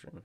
version.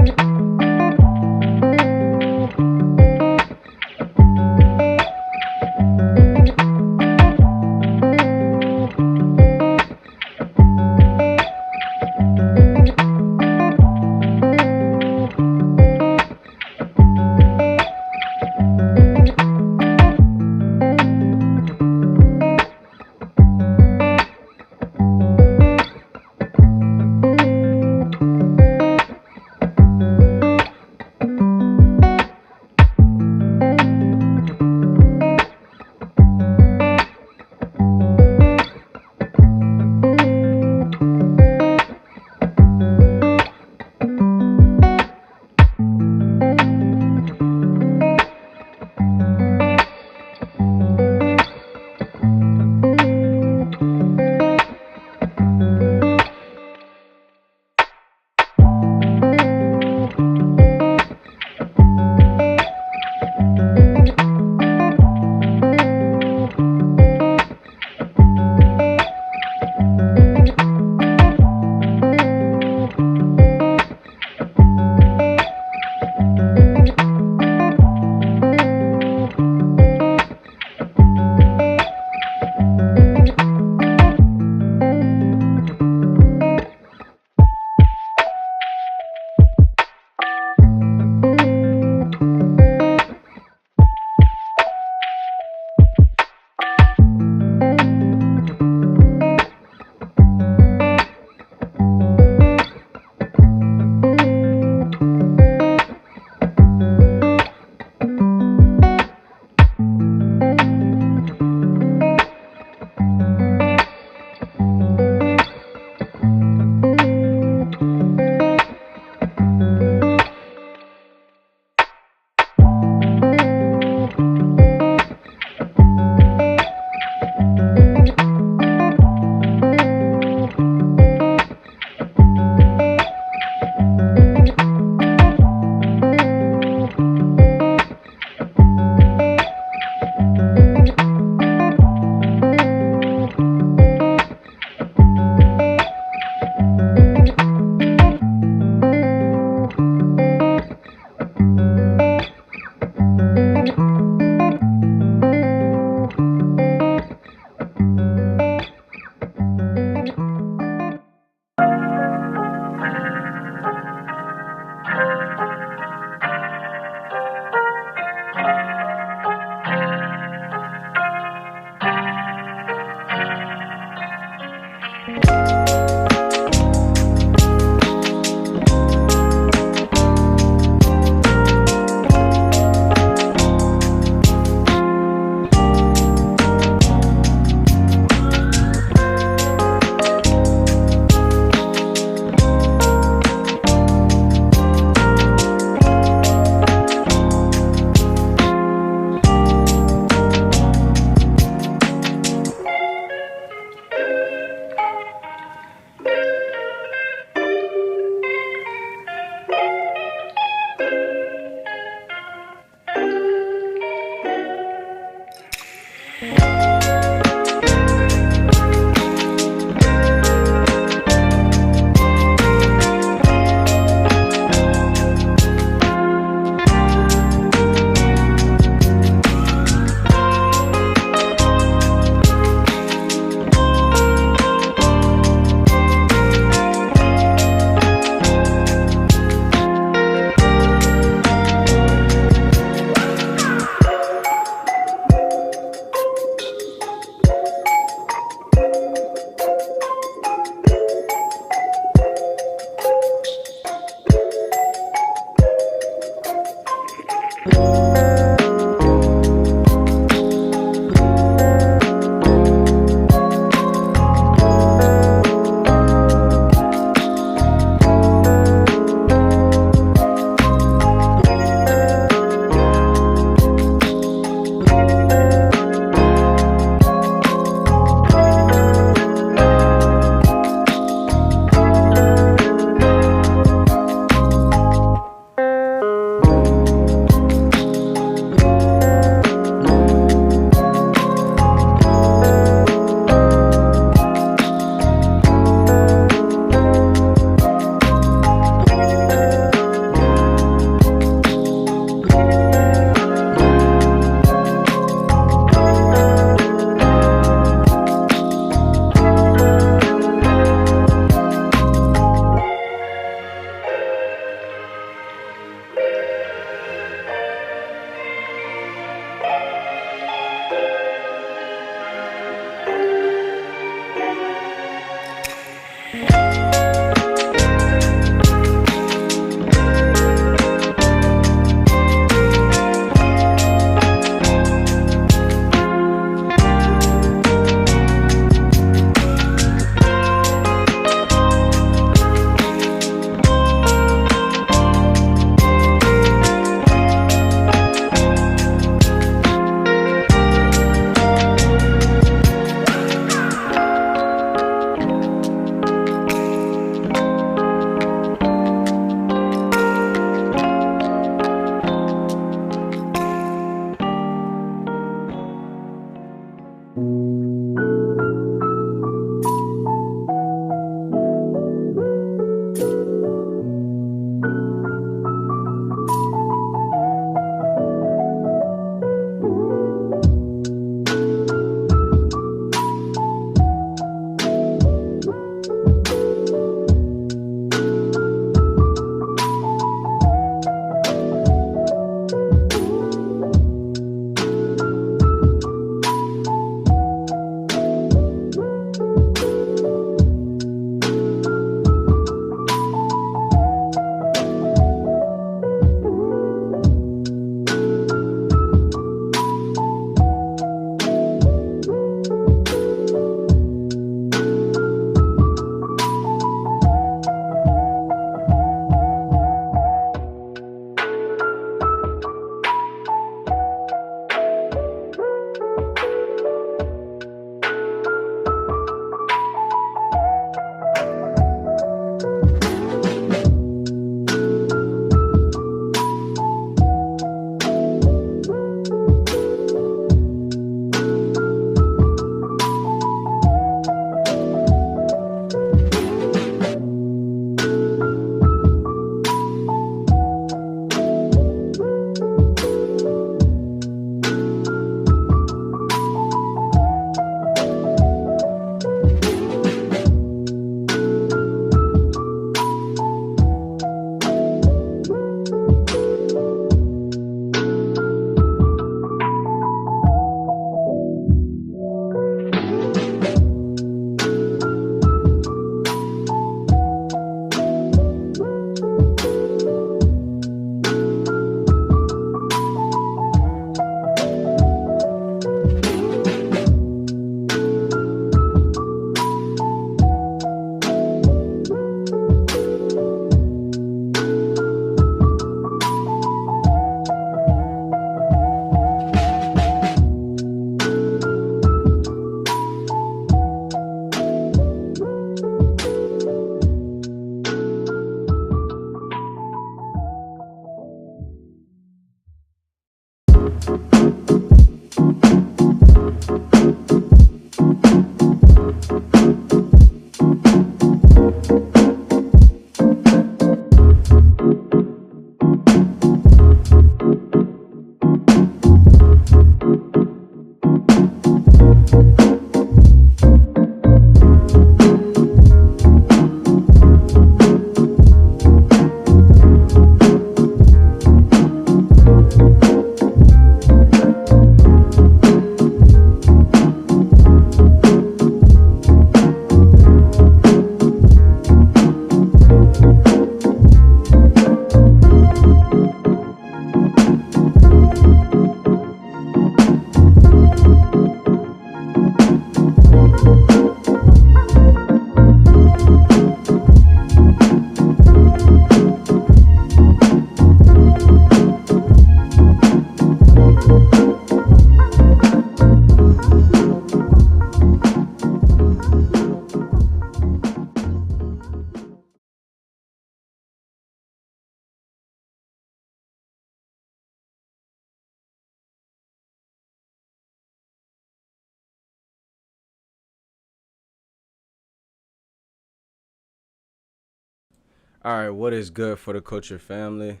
All right, what is good for the culture family?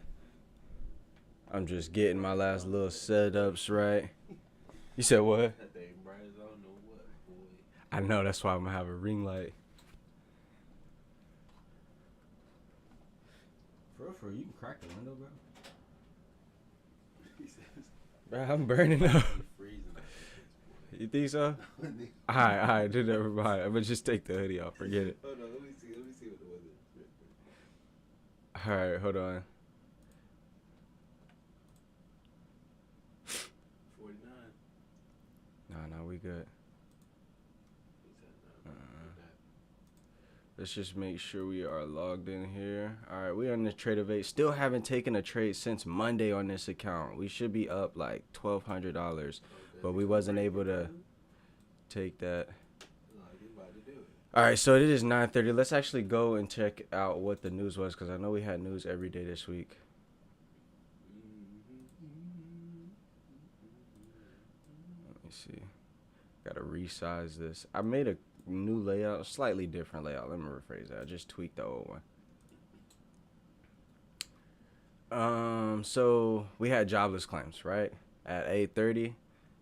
I'm just getting my last little setups right. You said what? I know, that's why I'm gonna have a ring light. For real, you can crack the window, bro. Bro, I'm burning up. You think so? Alright, do that. Everybody. I'm gonna just take the hoodie off. Forget it. Hold on, let me see what the weather is. Alright, hold on. 49. Nah, we good. Let's just make sure we are logged in here. All right, we on the Trade of 8. Still haven't taken a trade since Monday on this account. We should be up like $1,200, but we wasn't able to take that. All right, so it is 9:30. Let's actually go and check out what the news was, because I know we had news every day this week. Let me see. Got to resize this. I made a new layout, slightly different layout. Let me rephrase that. I just tweaked the old one. So we had jobless claims, right? At 8:30.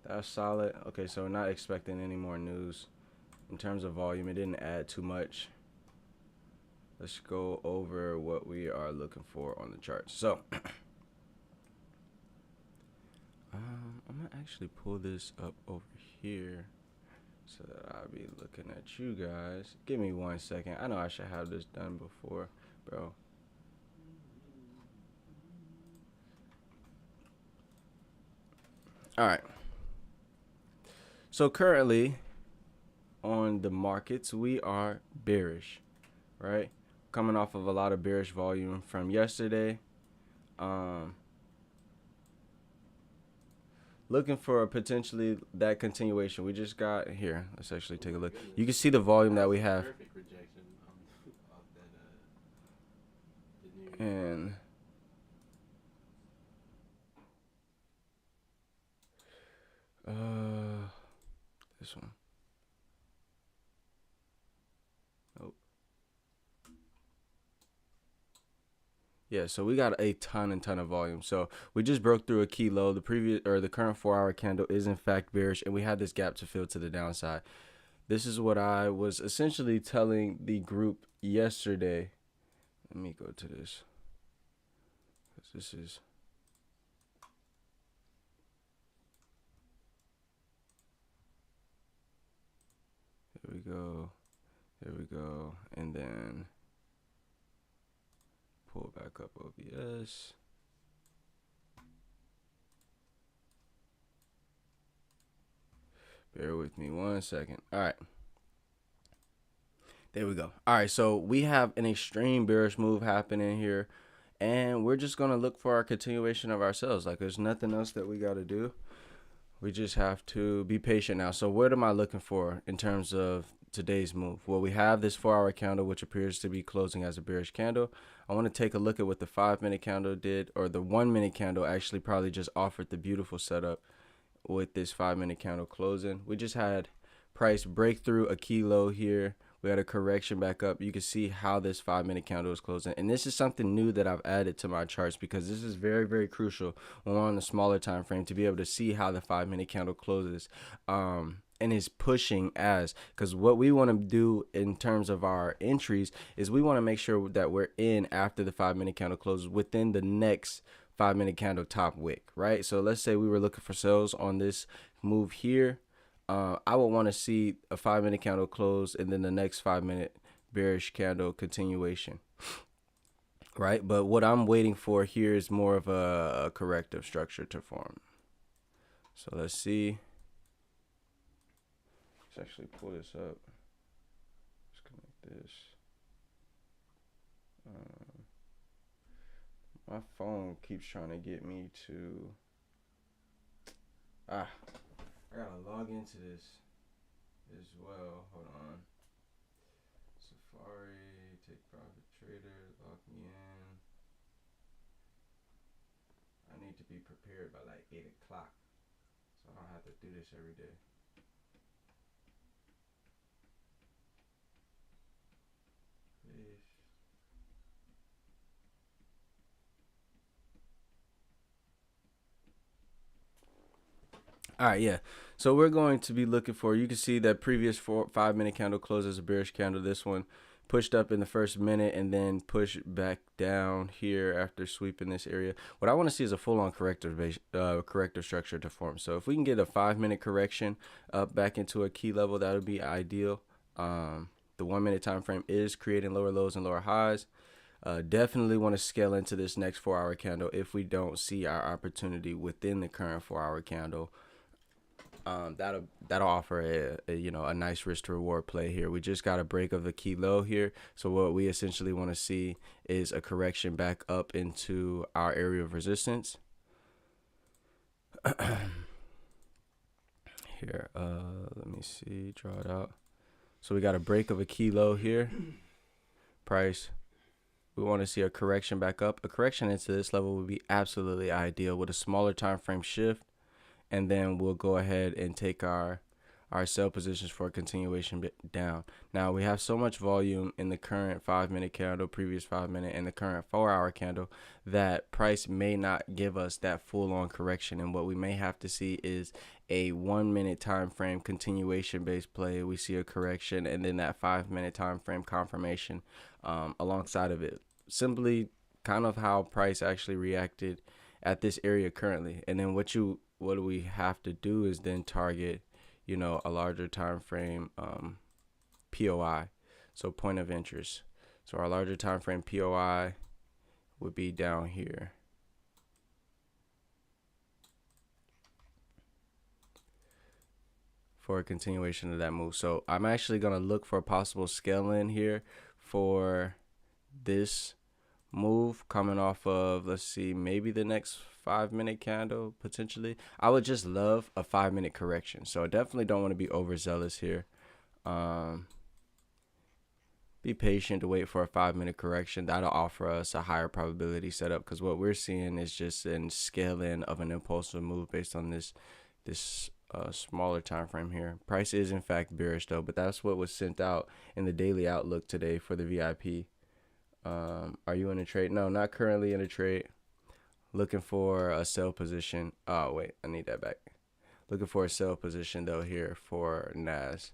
That's solid. Okay, so we're not expecting any more news. In terms of volume, it didn't add too much. Let's go over what we are looking for on the charts. So I'm gonna actually pull this up over here so that I'll be looking at you guys. Give me 1 second. I know I should have this done before, bro. All right. So currently on the markets, we are bearish, right? Coming off of a lot of bearish volume from yesterday. Looking for potentially that continuation. We just got here. Let's actually take a look. You can see the volume that we have. And this one. Nope. Yeah, so we got a ton of volume. So we just broke through a key low. The current 4-hour candle is in fact bearish, and we had this gap to fill to the downside. This is what I was essentially telling the group yesterday. Let me go to this. This is Here we go. And then pull back up OBS. Bear with me 1 second. All right. There we go. All right, so we have an extreme bearish move happening here, and we're just going to look for our continuation of ourselves. Like, there's nothing else that we got to do. We just have to be patient now. So what am I looking for in terms of today's move? Well, we have this 4-hour candle, which appears to be closing as a bearish candle. I want to take a look at what the 5-minute candle did, or the 1-minute candle actually probably just offered the beautiful setup with this 5-minute candle closing. We just had price breakthrough a key low here. We had a correction back up. You can see how this 5-minute candle is closing. And this is something new that I've added to my charts, because this is very crucial when we're on the smaller time frame to be able to see how the 5-minute candle closes. and is pushing as, because what we want to do in terms of our entries is we want to make sure that we're in after the 5-minute candle closes within the next 5-minute candle top wick, right? So let's say we were looking for sales on this move here. I would want to see a 5-minute candle close and then the next 5-minute bearish candle continuation, right? But what I'm waiting for here is more of a corrective structure to form. So let's see. Let's actually pull this up. Let's connect this. My phone keeps trying to get me to. I gotta log into this as well. Hold on. Safari, take profit trader, log me in. I need to be prepared by like 8 o'clock, so I don't have to do this every day. All right, yeah. So we're going to be looking for, you can see that previous 5-minute candle closed as a bearish candle. This one pushed up in the first minute and then pushed back down here after sweeping this area. What I want to see is a full-on corrector structure to form. So if we can get a 5-minute correction up back into a key level, that would be ideal. The 1-minute time frame is creating lower lows and lower highs. Definitely want to scale into this next 4-hour candle if we don't see our opportunity within the current 4-hour candle. That'll offer a nice risk to reward play here. We just got a break of the key low here, so what we essentially want to see is a correction back up into our area of resistance. Here, let me see, draw it out. So we got a break of a key low here. Price, we want to see a correction back up. A correction into this level would be absolutely ideal with a smaller time frame shift. And then we'll go ahead and take our sell positions for a continuation down. Now we have so much volume in the current 5-minute candle, previous 5-minute, and the current 4-hour candle that price may not give us that full-on correction. And what we may have to see is a 1-minute time frame continuation based play. We see a correction and then that 5-minute time frame confirmation alongside of it. Simply kind of how price actually reacted at this area currently. And then what we have to do is then target, a larger time frame POI, so point of interest. So our larger time frame POI would be down here. For a continuation of that move. So I'm actually going to look for a possible scale in here for this move coming off of, let's see, maybe the next 5-minute candle potentially. I would just love a 5-minute correction, so I definitely don't want to be overzealous here. Be patient to wait for a 5-minute correction. That'll offer us a higher probability setup, because what we're seeing is just a scale in of an impulsive move based on this smaller time frame here. Price is in fact bearish though, but that's what was sent out in the daily outlook today for the VIP. Are you in a trade? No, not currently in a trade. Looking for a sell position. Oh wait, I need that back. Looking for a sell position though here for NAS.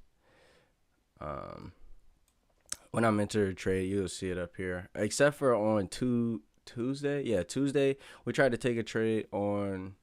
When I'm entering a trade, you'll see it up here. Except for on Tuesday. Yeah, Tuesday we tried to take a trade on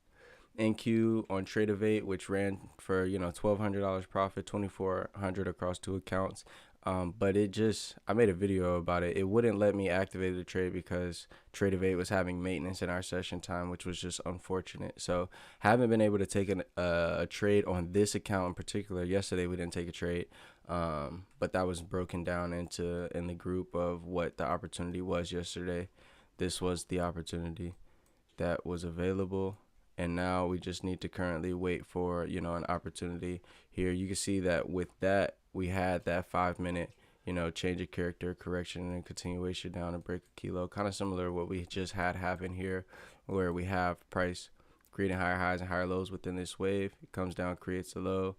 NQ on Tradeovate, which ran for $1,200 profit, $2,400 across 2 accounts. But I made a video about it. It wouldn't let me activate the trade because Tradeovate was having maintenance in our session time, which was just unfortunate. So haven't been able to take a trade on this account in particular. Yesterday we didn't take a trade, but that was broken down in the group of what the opportunity was yesterday. This was the opportunity that was available. And now we just need to currently wait for, an opportunity here. You can see that with that, we had that 5-minute, change of character, correction, and continuation down and break a kilo. Kind of similar to what we just had happen here, where we have price creating higher highs and higher lows within this wave. It comes down, creates a low.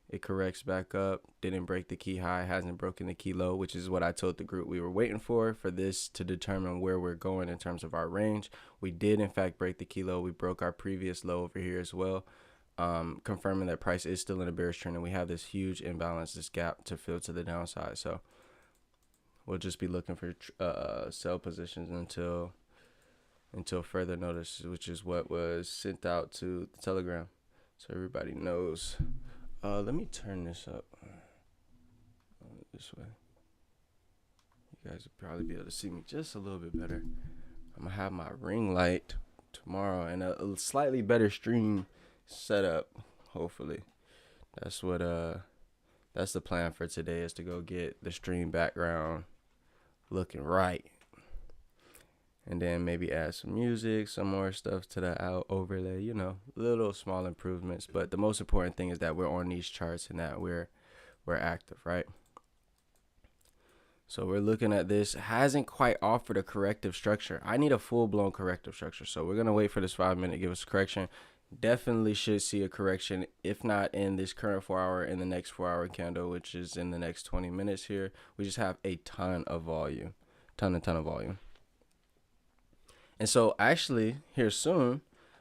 It corrects back up, didn't break the key high, hasn't broken the key low, which is what I told the group we were waiting for this to determine where we're going in terms of our range. We did, in fact, break the key low. We broke our previous low over here as well. confirming that price is still in a bearish trend, and we have this huge imbalance, this gap to fill to the downside. So we'll just be looking for sell positions until further notice, which is what was sent out to the Telegram, so everybody knows. Let me turn this up this way. You guys will probably be able to see me just a little bit better. I'm gonna have my ring light tomorrow and a slightly better stream setup. Hopefully, that's the plan for today, is to go get the stream background looking right, and then maybe add some music, some more stuff to the overlay. Little small improvements. But the most important thing is that we're on these charts and that we're active, right? So we're looking at this. Hasn't quite offered a corrective structure. I need a full-blown corrective structure. So we're going to wait for this 5 minute, give us a correction. Definitely should see a correction, if not in this current 4 hour, in the next 4 hour candle, which is in the next 20 minutes here. We just have a ton of volume. Ton of volume. And so actually here soon,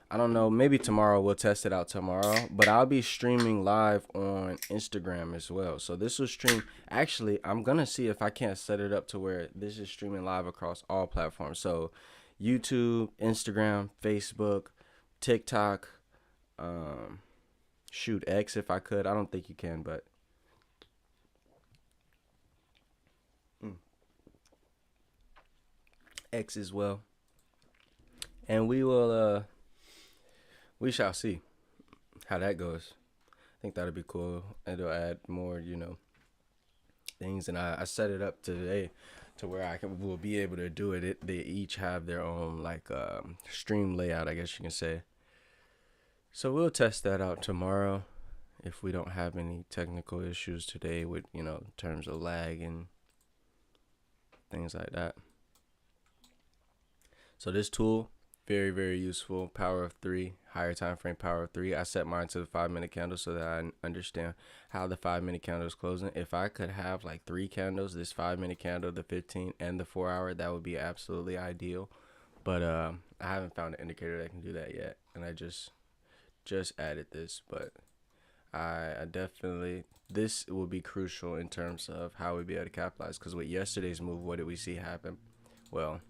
I don't know, maybe tomorrow, we'll test it out tomorrow, but I'll be streaming live on Instagram as well. So this will stream, actually, I'm going to see if I can't set it up to where this is streaming live across all platforms. So YouTube, Instagram, Facebook, TikTok, X if I could. I don't think you can, but X as well. And we shall see how that goes. I think that'll be cool. It'll add more, things. And I set it up today to where will be able to do it. They each have their own stream layout, I guess you can say. So we'll test that out tomorrow if we don't have any technical issues today with, in terms of lag and things like that. So this tool, very, very useful. Power of 3, higher time frame power of 3. I set mine to the 5 minute candle so that I understand how the 5 minute candle is closing. If I could have 3 candles, this 5 minute candle, the 15, and the 4 hour, that would be absolutely ideal. But I haven't found an indicator that can do that yet, and I just added this. But I definitely, this will be crucial in terms of how we be able to capitalize, because with yesterday's move, what did we see happen? Well,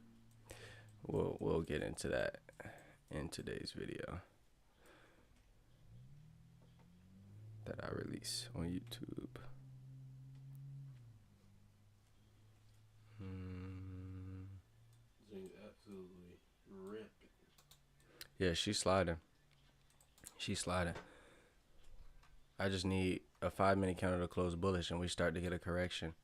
we'll get into that in today's video that I release on YouTube. Absolutely ripping. Yeah, she's sliding. I just need a 5 minute candle to close bullish, and we start to get a correction.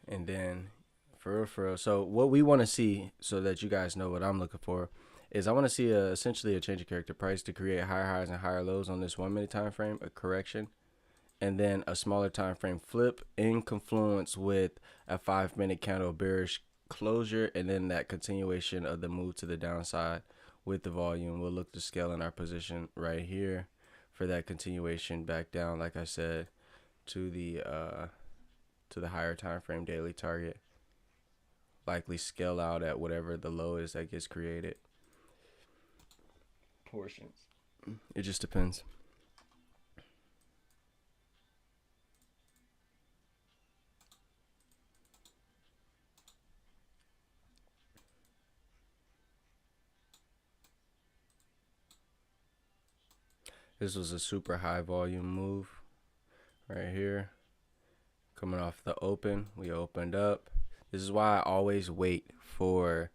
And then for real. So what we want to see, so that you guys know what I'm looking for, is I want to see essentially a change of character price to create higher highs and higher lows on this 1 minute time frame, a correction, and then a smaller time frame flip in confluence with a 5 minute candle bearish closure, and then that continuation of the move to the downside with the volume. We'll look to scale in our position right here for that continuation back down, like I said, to the higher time frame daily target. Likely scale out at whatever the low is that gets created. Portions. It just depends. This was a super high volume move right here. Coming off the open, we opened up. This is why I always wait for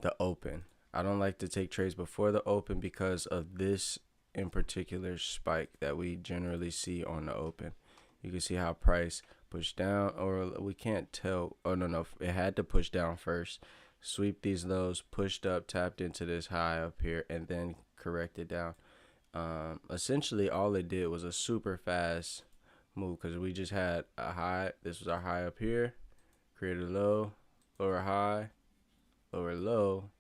the open. I don't like to take trades before the open because of this in particular spike that we generally see on the open. You can see how price pushed down, or we can't tell. Oh, no, it had to push down first. Sweep these lows, pushed up, tapped into this high up here, and then corrected down. Essentially, all it did was a super fast move, because we just had a high. This was our high up here. Created a low, lower high, lower low.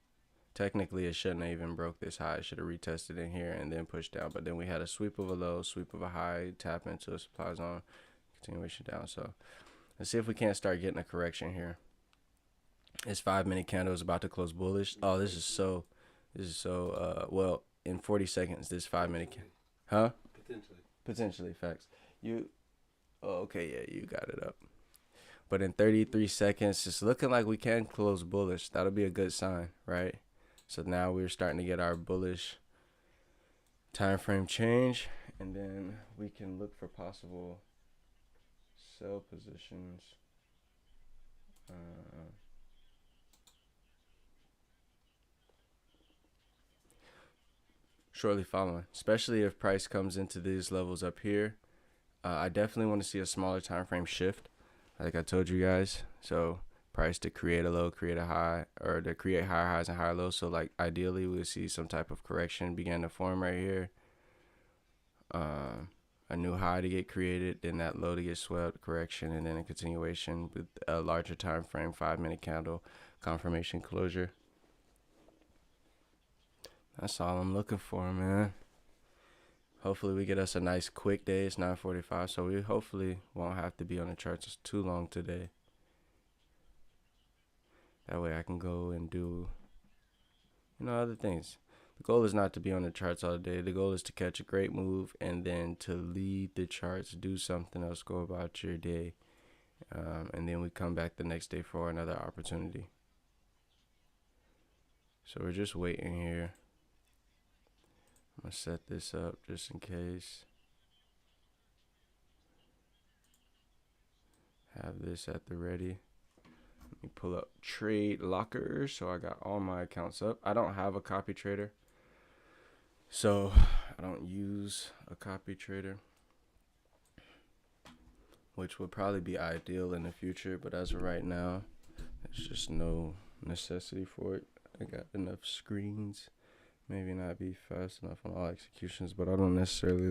Technically, it shouldn't have even broke this high. It should have retested in here and then pushed down. But then we had a sweep of a low, sweep of a high, tap into a supply zone, continuation down. So let's see if we can't start getting a correction here. This 5 minute candle is about to close bullish. Oh, this is so well, in 40 seconds, this 5 minute huh? Potentially. Potentially, facts. You, oh, okay, yeah, you got it up. But in 33 seconds, it's looking like we can close bullish. That'll be a good sign, right? So now we're starting to get our bullish time frame change, and then we can look for possible sell positions. Shortly following, especially if price comes into these levels up here. I definitely want to see a smaller time frame shift, like I told you guys. So price to create a low, create a high, or to create higher highs and higher lows. So like ideally, we'll see some type of correction begin to form right here. A new high to get created, then that low to get swept, correction, and then a continuation with a larger time frame, 5 minute candle, confirmation closure. That's all I'm looking for, man. Hopefully we get us a nice quick day. It's 9:45, so we hopefully won't have to be on the charts too long today. That way I can go and do, other things. The goal is not to be on the charts all day. The goal is to catch a great move and then to lead the charts, do something else, go about your day. And then we come back the next day for another opportunity. So we're just waiting here. I'm going to set this up just in case. Have this at the ready. Let me pull up Trade Locker so I got all my accounts up. I don't have a copy trader, so I don't use a copy trader, which would probably be ideal in the future, but as of right now, there's just no necessity for it. I got enough screens. Maybe not be fast enough on all executions, but I don't necessarily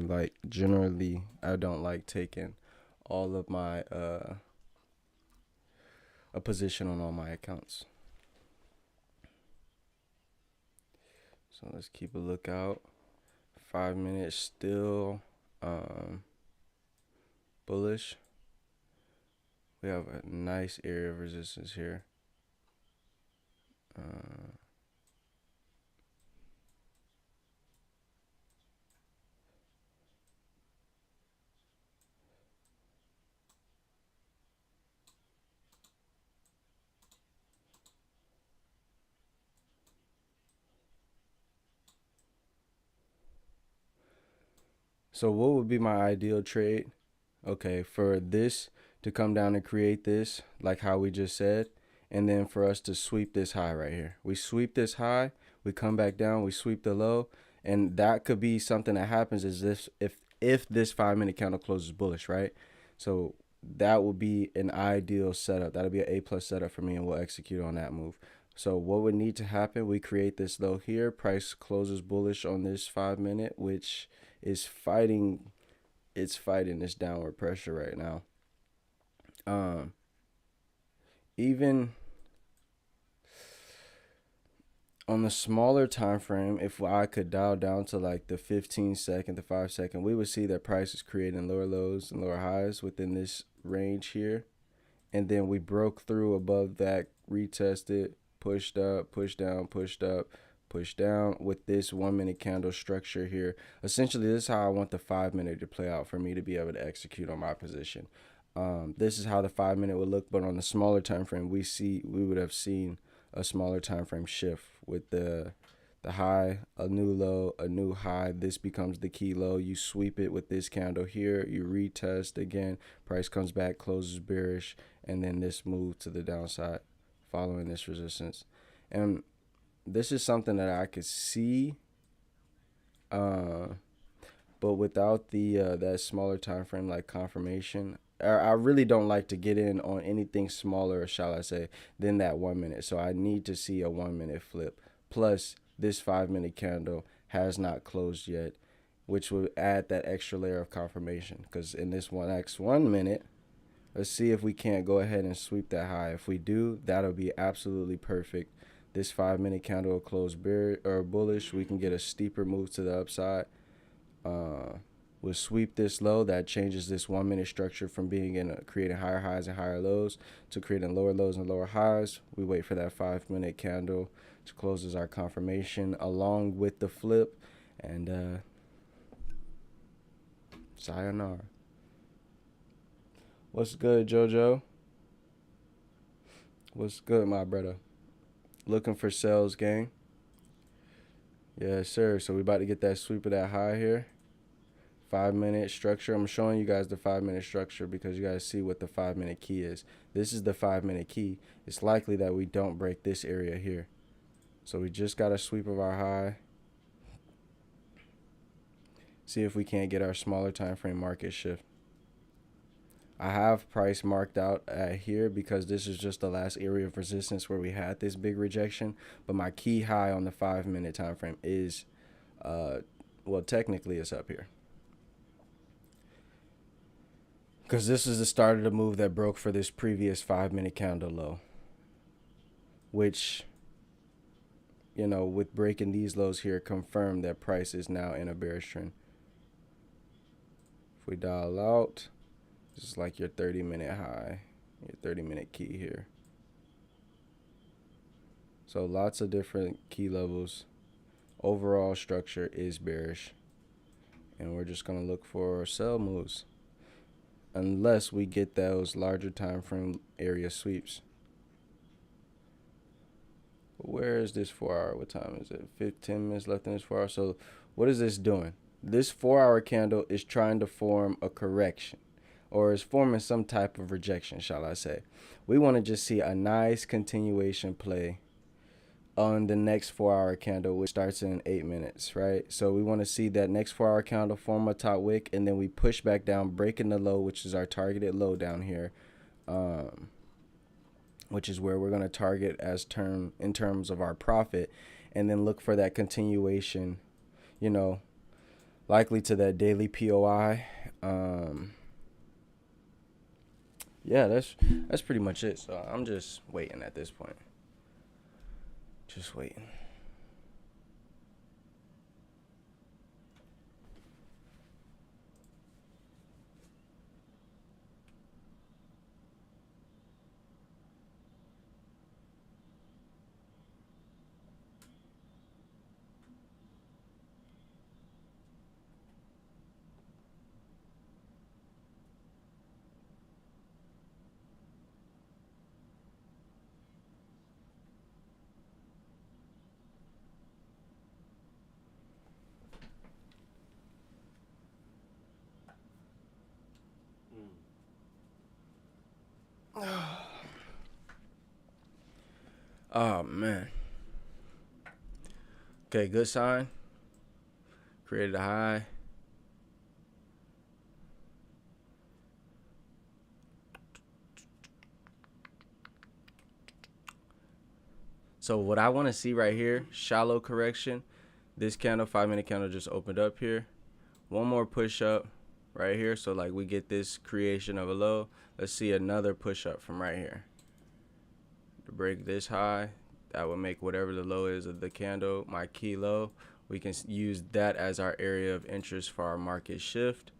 I don't like taking all of my a position on all my accounts. So let's keep a lookout. 5 minutes still bullish. We have a nice area of resistance here. So what would be my ideal trade? Okay, for this to come down and create this, like how we just said, and then for us to sweep this high right here. We sweep this high, we come back down, we sweep the low, and that could be something that happens is this if this 5 minute candle closes bullish, right? So that would be an ideal setup. That'll be an A+ setup for me, and we'll execute on that move. So what would need to happen? We create this low here. Price closes bullish on this 5 minute, which is fighting. It's fighting this downward pressure right now. Even on the smaller time frame, if I could dial down to like the 15-second, the 5-second, we would see that price is creating lower lows and lower highs within this range here. And then we broke through above that, retested, pushed up, pushed down, pushed up, pushed down with this 1 minute candle structure here. Essentially, this is how I want the 5 minute to play out for me to be able to execute on my position. This is how the 5 minute would look, but on the smaller time frame, we would have seen a smaller time frame shift with the high, a new low, a new high. This becomes the key low. You sweep it with this candle here. You retest again. Price comes back, closes bearish, and then this move to the downside following this resistance. And this is something that I could see, but without the that smaller time frame like confirmation, I really don't like to get in on anything smaller, shall I say, than that 1 minute. So I need to see a 1 minute flip. Plus, this 5 minute candle has not closed yet, which will add that extra layer of confirmation. Because in this next 1 minute, let's see if we can't go ahead and sweep that high. If we do, that'll be absolutely perfect. This 5 minute candle will close bullish. We can get a steeper move to the upside. We'll sweep this low. That changes this 1 minute structure from being creating higher highs and higher lows to creating lower lows and lower highs. We wait for that 5 minute candle to close as our confirmation along with the flip. And sayonara. What's good, JoJo? What's good, my brother? Looking for sales, gang? Yes, sir. So we about to get that sweep of that high here. 5-minute structure. I'm showing you guys the 5-minute structure because you guys see what the 5-minute key is. This is the 5-minute key. It's likely that we don't break this area here. So we just got a sweep of our high. See if we can't get our smaller time frame market shift. I have price marked out at here because this is just the last area of resistance where we had this big rejection. But my key high on the 5-minute time frame is, well, technically it's up here. Because this is the start of the move that broke for this previous 5-minute candle low. Which, you know, with breaking these lows here, confirmed that price is now in a bearish trend. If we dial out, this is like your 30-minute high, your 30-minute key here. So lots of different key levels. Overall structure is bearish. And we're just going to look for sell moves. Unless we get those larger time frame area sweeps. Where is this 4 hour? What time is it? 15 minutes left in this 4 hour. So what is this doing? This 4 hour candle is trying to form a correction, or is forming some type of rejection, shall I say. We want to just see a nice continuation play on the next 4 hour candle, which starts in 8 minutes, right? So we want to see that next 4 hour candle form a top wick, and then we push back down, breaking the low, which is our targeted low down here, which is where we're going to target in terms of our profit, and then look for that continuation, you know, likely to that daily POI. Yeah, that's pretty much it. So I'm just waiting at this point. Just waiting. Oh, man. Okay, good sign. Created a high. So what I want to see right here, shallow correction. This candle, 5-minute candle, just opened up here. One more push up right here. So like we get this creation of a low. Let's see another push up from right here to break this high. That would make whatever the low is of the candle my key low. We can use that as our area of interest for our market shift.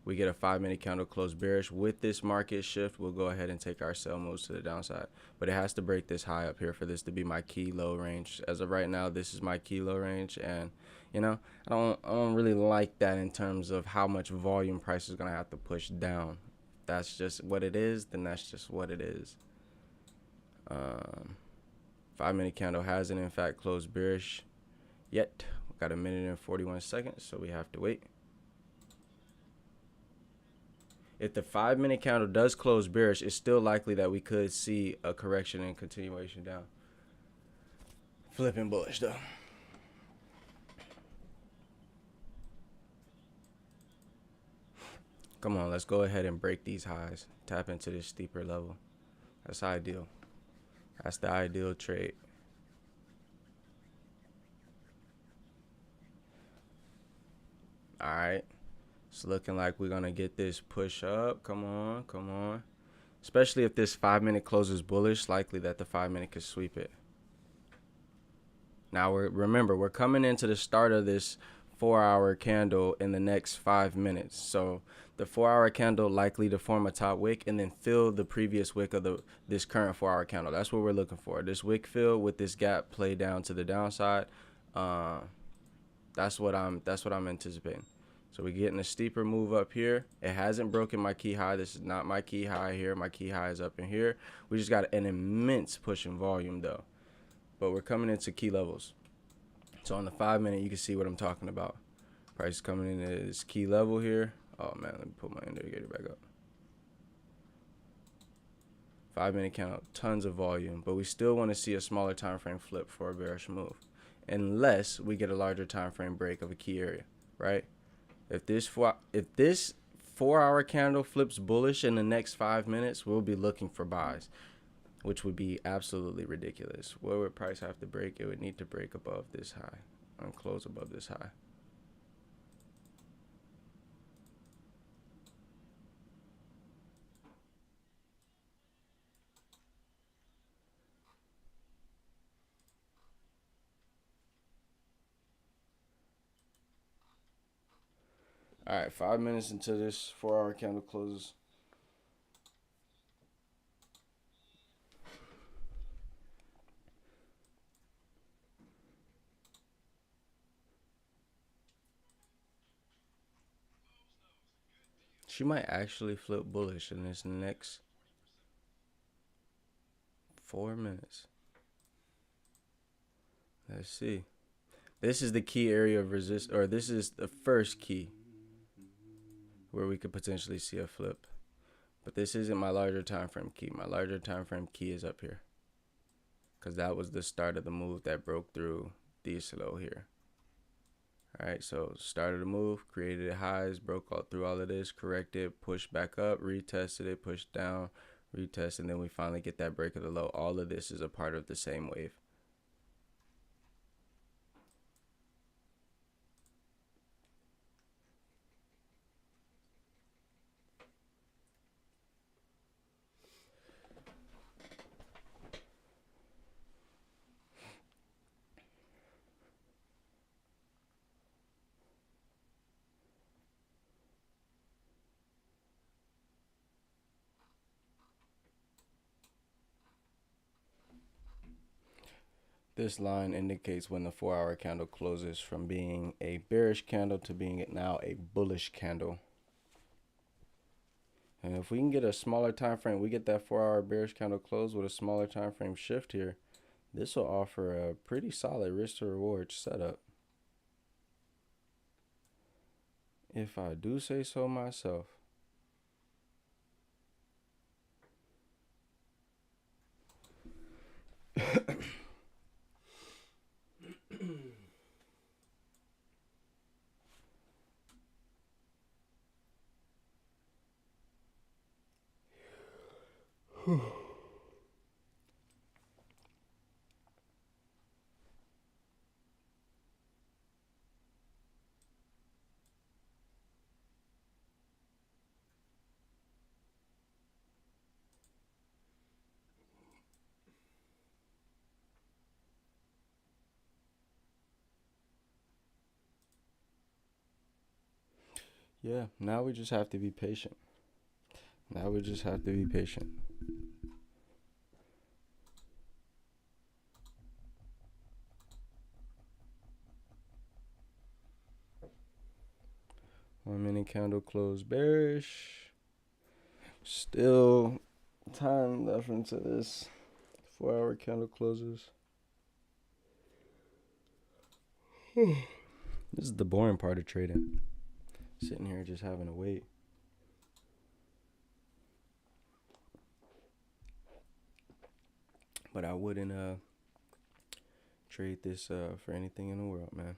We get a 5-minute candle close bearish. With this market shift, we'll go ahead and take our sell moves to the downside. But it has to break this high up here for this to be my key low range. As of right now, this is my key low range. And, you know, I don't really like that in terms of how much volume price is going to have to push down. If that's just what it is, then that's just what it is. 5-minute candle hasn't, in fact, closed bearish yet. We've got 1 minute and 41 seconds, so we have to wait. If the 5-minute candle does close bearish, it's still likely that we could see a correction and continuation down. Flipping bullish, though. Come on, let's go ahead and break these highs. Tap into this steeper level. That's ideal. That's the ideal trade. All right. It's looking like we're going to get this push up. Come on, come on. Especially if this 5-minute closes bullish, likely that the 5-minute could sweep it. Now, remember, we're coming into the start of this 4-hour candle in the next 5 minutes. So the 4-hour candle likely to form a top wick and then fill the previous wick of this current 4-hour candle. That's what we're looking for. This wick fill with this gap play down to the downside. That's what I'm anticipating. So we're getting a steeper move up here. It hasn't broken my key high. This is not my key high here. My key high is up in here. We just got an immense push in volume though. But we're coming into key levels. So on the 5-minute, you can see what I'm talking about. Price coming in at this key level here. Oh man, let me put my indicator back up. 5-minute count, tons of volume, but we still want to see a smaller time frame flip for a bearish move, unless we get a larger time frame break of a key area, right? If this 4-hour candle flips bullish in the next 5 minutes, we'll be looking for buys, which would be absolutely ridiculous. Where would price have to break? It would need to break above this high and close above this high. All right, 5 minutes until this 4-hour candle closes. She might actually flip bullish in this next 4 minutes. Let's see. This is the key area of resist, or this is the first key where we could potentially see a flip. But this isn't my larger time frame key. My larger time frame key is up here, because that was the start of the move that broke through these low here. All right, so started the move, created highs, broke through all of this, corrected, pushed back up, retested it, pushed down, retest, and then we finally get that break of the low. All of this is a part of the same wave. This line indicates when the 4-hour candle closes from being a bearish candle to being now a bullish candle. And if we can get a smaller time frame, we get that 4-hour bearish candle close with a smaller time frame shift here, this will offer a pretty solid risk to reward setup, if I do say so myself. Yeah, now we just have to be patient. Now we just have to be patient. One-minute candle close bearish. Still time left into this 4-hour candle closes. This is the boring part of trading. Sitting here just having to wait. But I wouldn't trade this for anything in the world, man.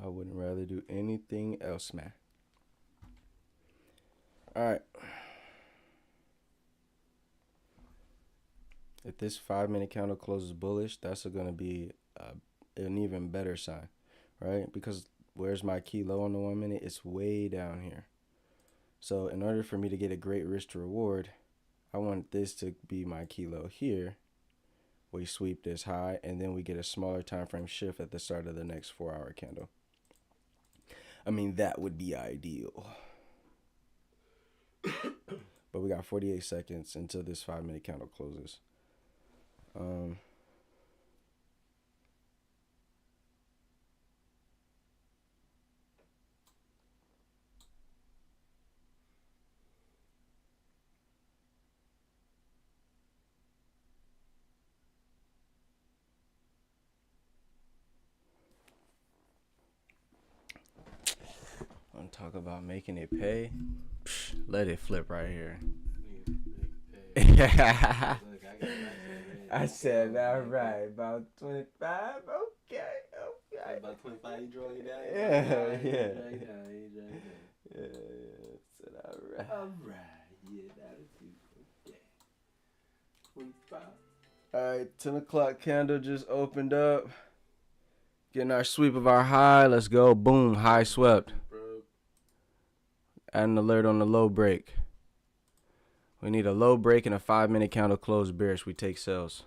I wouldn't rather do anything else, man. All right. If this 5-minute candle closes bullish, that's going to be an even better sign, right? Because where's my key low on the 1 minute? It's way down here. So in order for me to get a great risk to reward, I want this to be my key low here. We sweep this high, and then we get a smaller time frame shift at the start of the next 4-hour candle. I mean, that would be ideal. But we got 48 seconds until this 5-minute candle closes. Talk about making it pay. Psh, let it flip right here. Yeah. Look, I got nice and I said that right. About 25. Okay. Okay. About 25, you draw you down? Yeah, Nah, he yeah. draw you down. He draw you down. Yeah. Said all right. Alright, yeah, that'll do. Okay. 25. All right. 10 o'clock candle just opened up. Getting our sweep of our high. Let's go. Boom. High swept. Bro, Add an alert on the low break. We need a low break and a 5-minute candle close bearish. We take sales.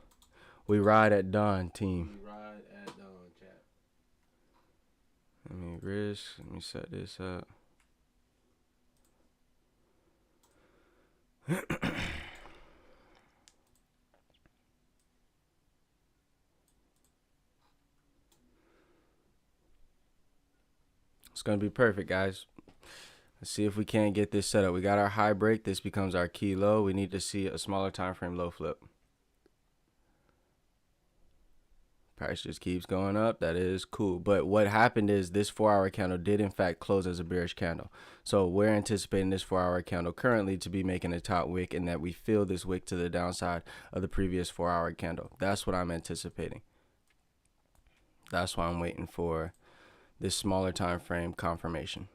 We ride at dawn, team. we ride at dawn, chat. Let me risk. Let me set this up. It's going to be perfect, guys. Let's see if we can't get this set up. We got our high break. This becomes our key low. We need to see a smaller time frame low flip. Price just keeps going up. That is cool. But what happened is this 4-hour candle did in fact close as a bearish candle. So we're anticipating this 4-hour candle currently to be making a top wick, and that we fill this wick to the downside of the previous 4-hour candle. That's what I'm anticipating. That's why I'm waiting for this smaller time frame confirmation.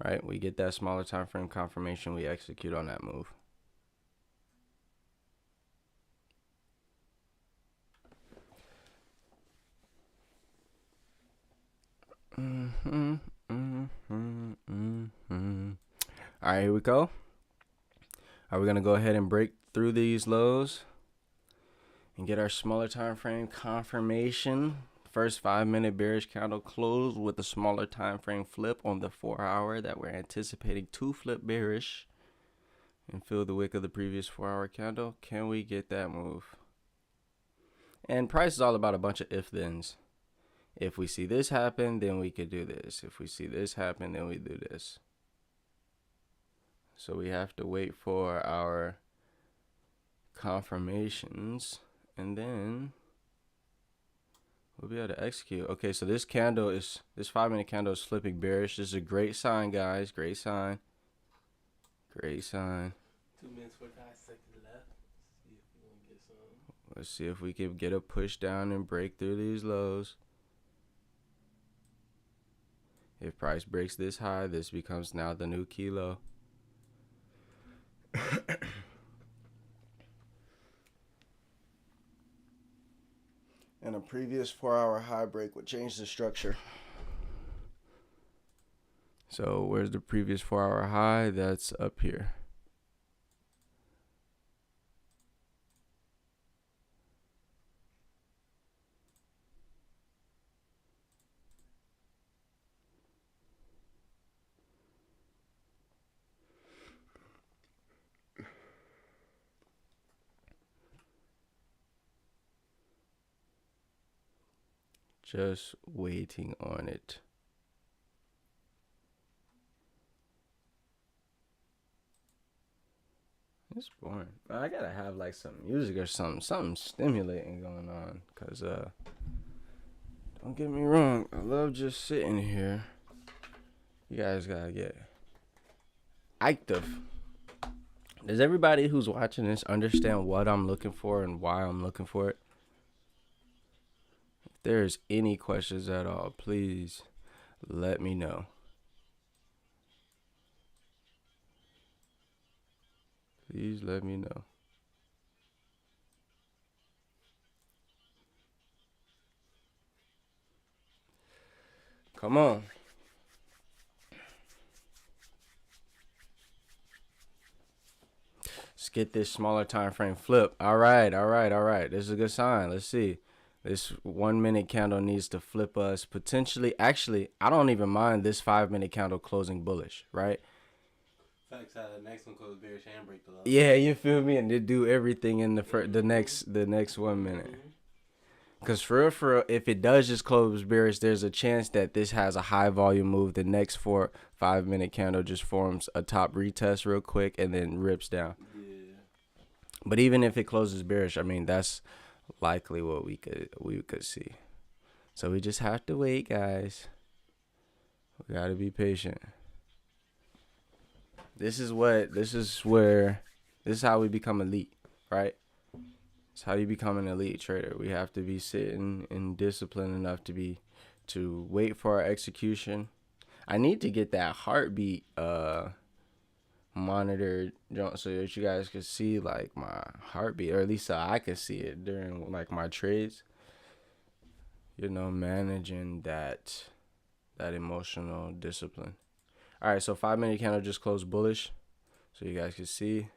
Right? We get that smaller time frame confirmation, we execute on that move. All right, here we go. Are we gonna go ahead and break through these lows and get our smaller time frame confirmation? First 5-minute bearish candle close with a smaller time frame flip on the 4-hour that we're anticipating to flip bearish and fill the wick of the previous 4-hour candle. Can we get that move? And price is all about a bunch of if-thens. If we see this happen, then we could do this. If we see this happen, then we do this. So we have to wait for our confirmations, and then we'll be able to execute. Okay, so this 5-minute candle is flipping bearish. This is a great sign, guys. Great sign. Great sign. 2 minutes, 45 seconds left. See if we want to get some. Let's see if we can get a push down and break through these lows. If price breaks this high, this becomes now the new key low. And a previous 4-hour high break would change the structure. So where's the previous 4-hour high? That's up here. Just waiting on it. It's boring. I gotta have like some music or something stimulating going on. Cause don't get me wrong, I love just sitting here. You guys gotta get active. Does everybody who's watching this understand what I'm looking for and why I'm looking for it? If there's any questions at all, please let me know. Please let me know. Come on. Let's get this smaller time frame flip. All right. This is a good sign. Let's see. This 1-minute candle needs to flip us potentially. Actually, I don't even mind this 5-minute candle closing bullish, right? Facts out the next one close bearish and break the low. Yeah, you feel me? And they do everything in the next 1 minute. Because for real, if it does just close bearish, there's a chance that this has a high volume move. The next 5-minute candle just forms a top retest real quick and then rips down. Yeah. But even if it closes bearish, I mean, that's likely what we could see. So we just have to wait, guys. We gotta be patient. This is how we become elite, right? It's how you become an elite trader. We have to be sitting and disciplined enough to wait for our execution. I need to get that heartbeat monitored so that you guys can see like my heartbeat, or at least so I can see it during like my trades. You know, managing that emotional discipline. All right, so 5-minute candle just closed bullish, so you guys can see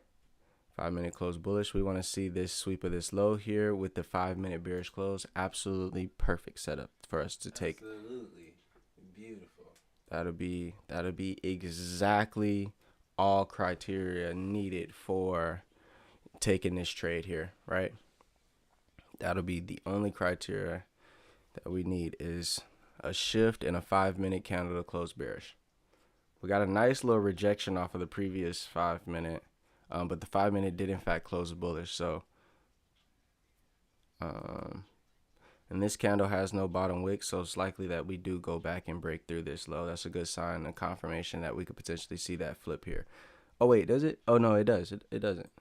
5-minute close bullish. We want to see this sweep of this low here with the 5-minute bearish close. Absolutely perfect setup for us to take. Absolutely beautiful. That'll be exactly all criteria needed for taking this trade here, right? That'll be the only criteria that we need is a shift in a 5-minute candle to close bearish. We got a nice little rejection off of the previous 5-minute, but the 5-minute did in fact close bullish. So, and this candle has no bottom wick, so it's likely that we do go back and break through this low. That's a good sign, a confirmation that we could potentially see that flip here. Oh wait, does it? Oh no, it does. It doesn't.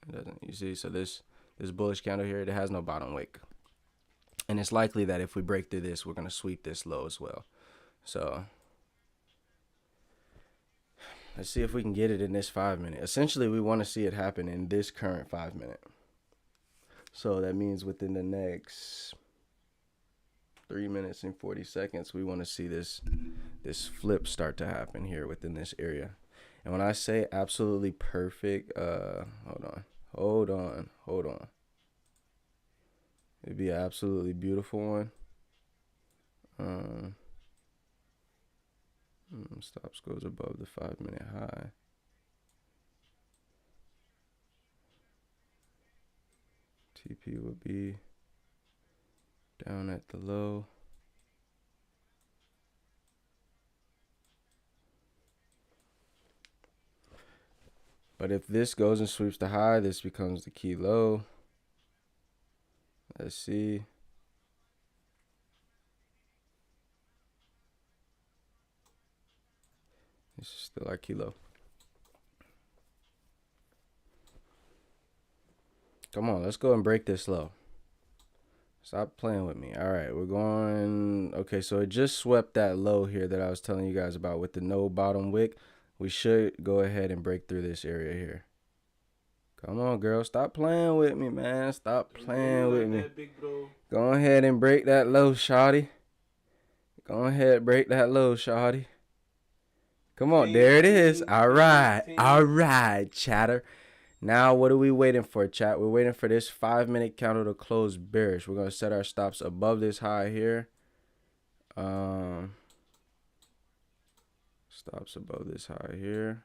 It doesn't. You see, so this bullish candle here, it has no bottom wick. And it's likely that if we break through this, we're going to sweep this low as well. So let's see if we can get it in this 5-minute. Essentially, we want to see it happen in this current 5-minute. So that means within the next 3 minutes and 40 seconds, we want to see this flip start to happen here within this area. And when I say absolutely perfect, hold on. It'd be an absolutely beautiful one. Stops goes above the 5-minute high. TP would be down at the low. But if this goes and sweeps the high, this becomes the key low. Let's see. This is still our key low. Come on, let's go and break this low. Stop playing with me. All right, we're going. Okay, so it just swept that low here that I was telling you guys about with the no bottom wick. We should go ahead and break through this area here. Come on, girl. Stop playing with me, man. Stop playing with me. Go ahead and break that low, shawty. Go ahead, break that low, shawty. Come on, there it is. All right, chatter. Now, what are we waiting for, chat? We're waiting for this 5-minute candle to close bearish. We're going to set our stops above this high here. Stops above this high here.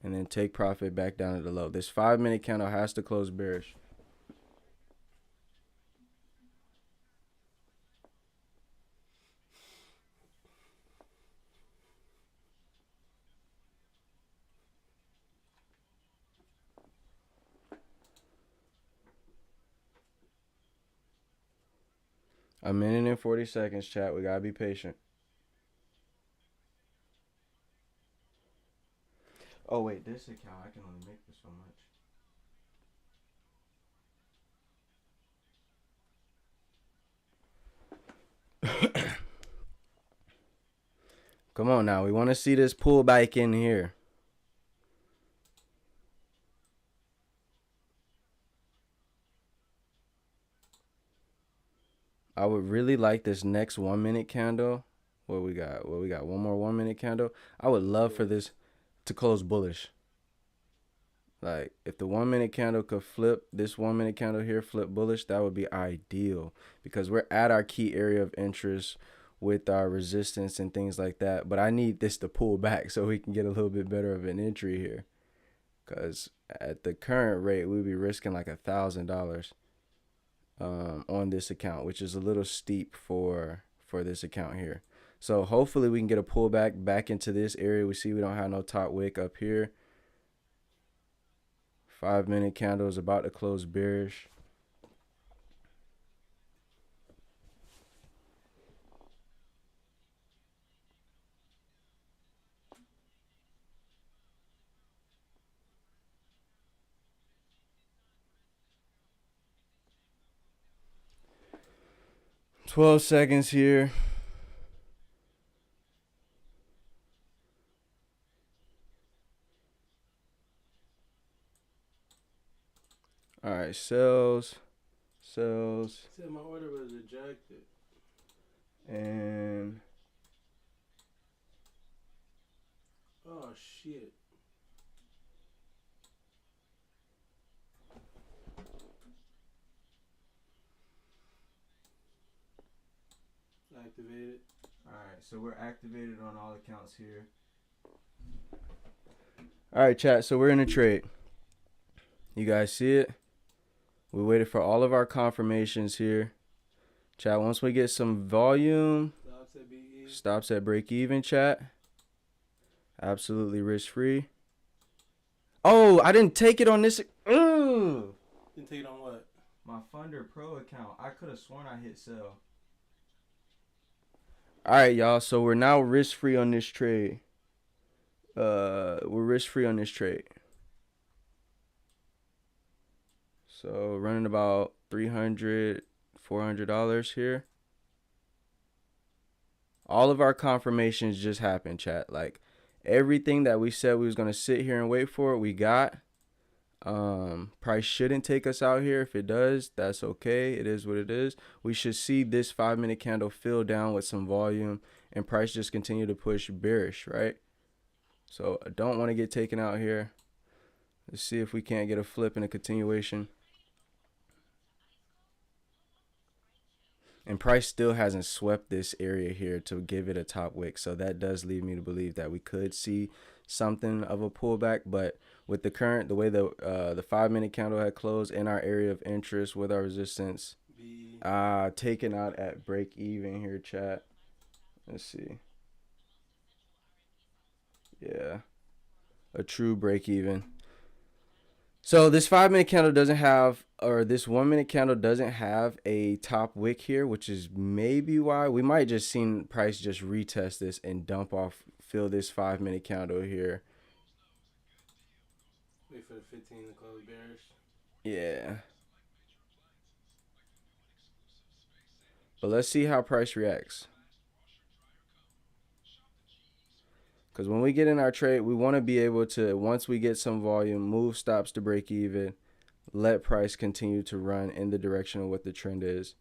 And then take profit back down to the low. This 5-minute candle has to close bearish. A minute and 40 seconds, chat. We got to be patient. Oh, wait. This account, I can only make for so much. Come on now. We want to see this pull back in here. I would really like this next 1-minute candle. What we got? One more 1-minute candle. I would love for this to close bullish. Like, if the 1-minute candle could flip, this 1-minute candle here flip bullish, that would be ideal. Because we're at our key area of interest with our resistance and things like that. But I need this to pull back so we can get a little bit better of an entry here. Because at the current rate, we'd be risking like $1,000 on this account, which is a little steep for this account here. So hopefully we can get a pullback back into this area. We see we don't have no top wick up here. 5-minute candle is about to close bearish. 12 seconds here. All right, sells. Said my order was rejected. And Oh shit. Activated. all right, so we're activated on all accounts here. All right, chat. So we're in a trade. You guys see it? We waited for all of our confirmations here. Chat, once we get some volume, Stops at BE. stops at break even, chat. Absolutely risk free. Oh, I didn't take it on this. Ugh. Didn't take it on what? My Funder Pro account. I could have sworn I hit sell. All right, y'all. So we're now risk free on this trade. We're risk free on this trade. So running about $300, $400 here. All of our confirmations just happened, chat. Like everything that we said we was gonna sit here and wait for, we got. Price shouldn't take us out here. If it does, that's okay. It is what it is. We should see this 5-minute candle fill down with some volume and price just continue to push bearish, right? So I don't want to get taken out here. Let's see if we can't get a flip and a continuation. And price still hasn't swept this area here to give it a top wick. So that does lead me to believe that we could see something of a pullback. But with the way the 5-minute candle had closed in our area of interest with our resistance, taken out at break even here, chat. Let's see. Yeah, a true break even. So this 5-minute candle doesn't have, or this 1-minute candle doesn't have a top wick here, which is maybe why we might just seen price just retest this and dump off, fill this 5-minute candle here. Wait for the 15 to close bearish. Yeah. But let's see how price reacts. Because when we get in our trade, we want to be able to, once we get some volume, move stops to break even, let price continue to run in the direction of what the trend is.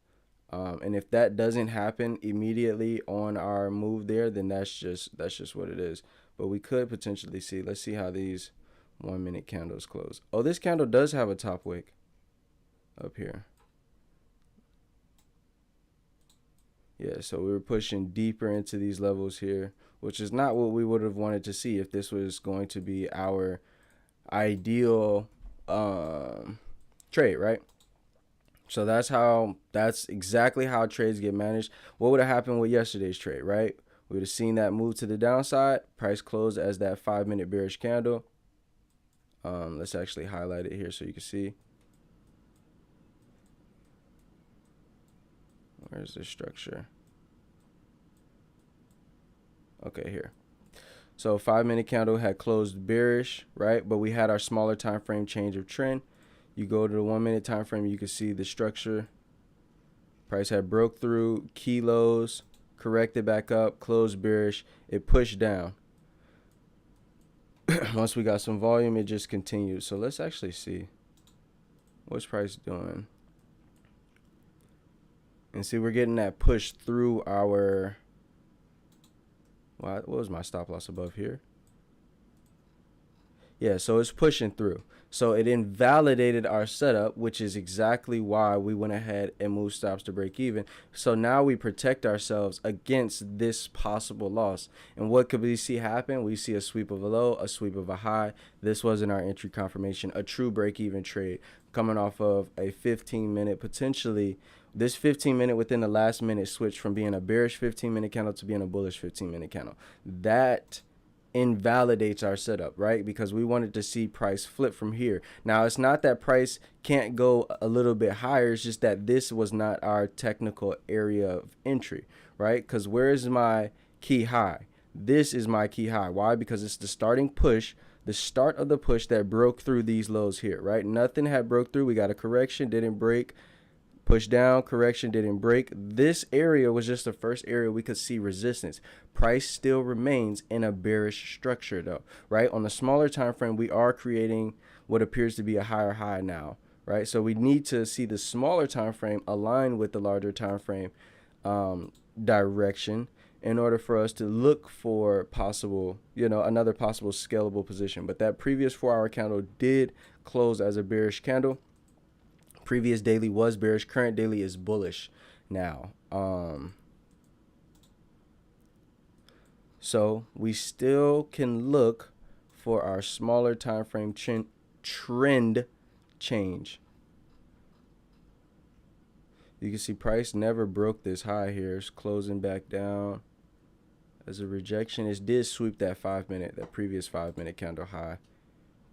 And if that doesn't happen immediately on our move there, then that's just what it is. But we could potentially see, let's see how these 1-minute candles close. Oh, this candle does have a top wick up here. Yeah, so we were pushing deeper into these levels here, which is not what we would have wanted to see if this was going to be our ideal trade, right? So that's exactly how trades get managed. What would have happened with yesterday's trade, right? We would have seen that move to the downside. Price closed as that 5-minute bearish candle. Let's actually highlight it here so you can see. Where's the structure? Okay, here. So 5-minute candle had closed bearish, right? But we had our smaller time frame change of trend. You go to the 1-minute time frame, you can see the structure. Price had broke through key lows, corrected back up, closed bearish. It pushed down. Once we got some volume, it just continued. So let's actually see what's price doing. And see, we're getting that push through our, what was my stop loss above here? Yeah, so it's pushing through. So it invalidated our setup, which is exactly why we went ahead and moved stops to break even. So now we protect ourselves against this possible loss. And what could we see happen? We see a sweep of a low, a sweep of a high. This wasn't our entry confirmation, a true break even trade coming off of a 15-minute, potentially this 15-minute within the last minute switched from being a bearish 15-minute candle to being a bullish 15-minute candle. That invalidates our setup, right? Because we wanted to see price flip from here. Now, it's not that price can't go a little bit higher. It's just that this was not our technical area of entry, right? Because where is my key high? This is my key high. Why? Because it's the starting push, the start of the push that broke through these lows here, right? Nothing had broke through. We got a correction, didn't break, Push down, correction, didn't break. This area was just the first area we could see resistance. Price still remains in a bearish structure though, right? On the smaller time frame, we are creating what appears to be a higher high now, right? So we need to see the smaller time frame align with the larger time frame direction in order for us to look for possible, another possible scalable position. But that previous 4-hour candle did close as a bearish candle. Previous daily was bearish. Current daily is bullish now. So we still can look for our smaller time frame trend change. You can see price never broke this high here. It's closing back down as a rejection. It did sweep that previous 5-minute candle high,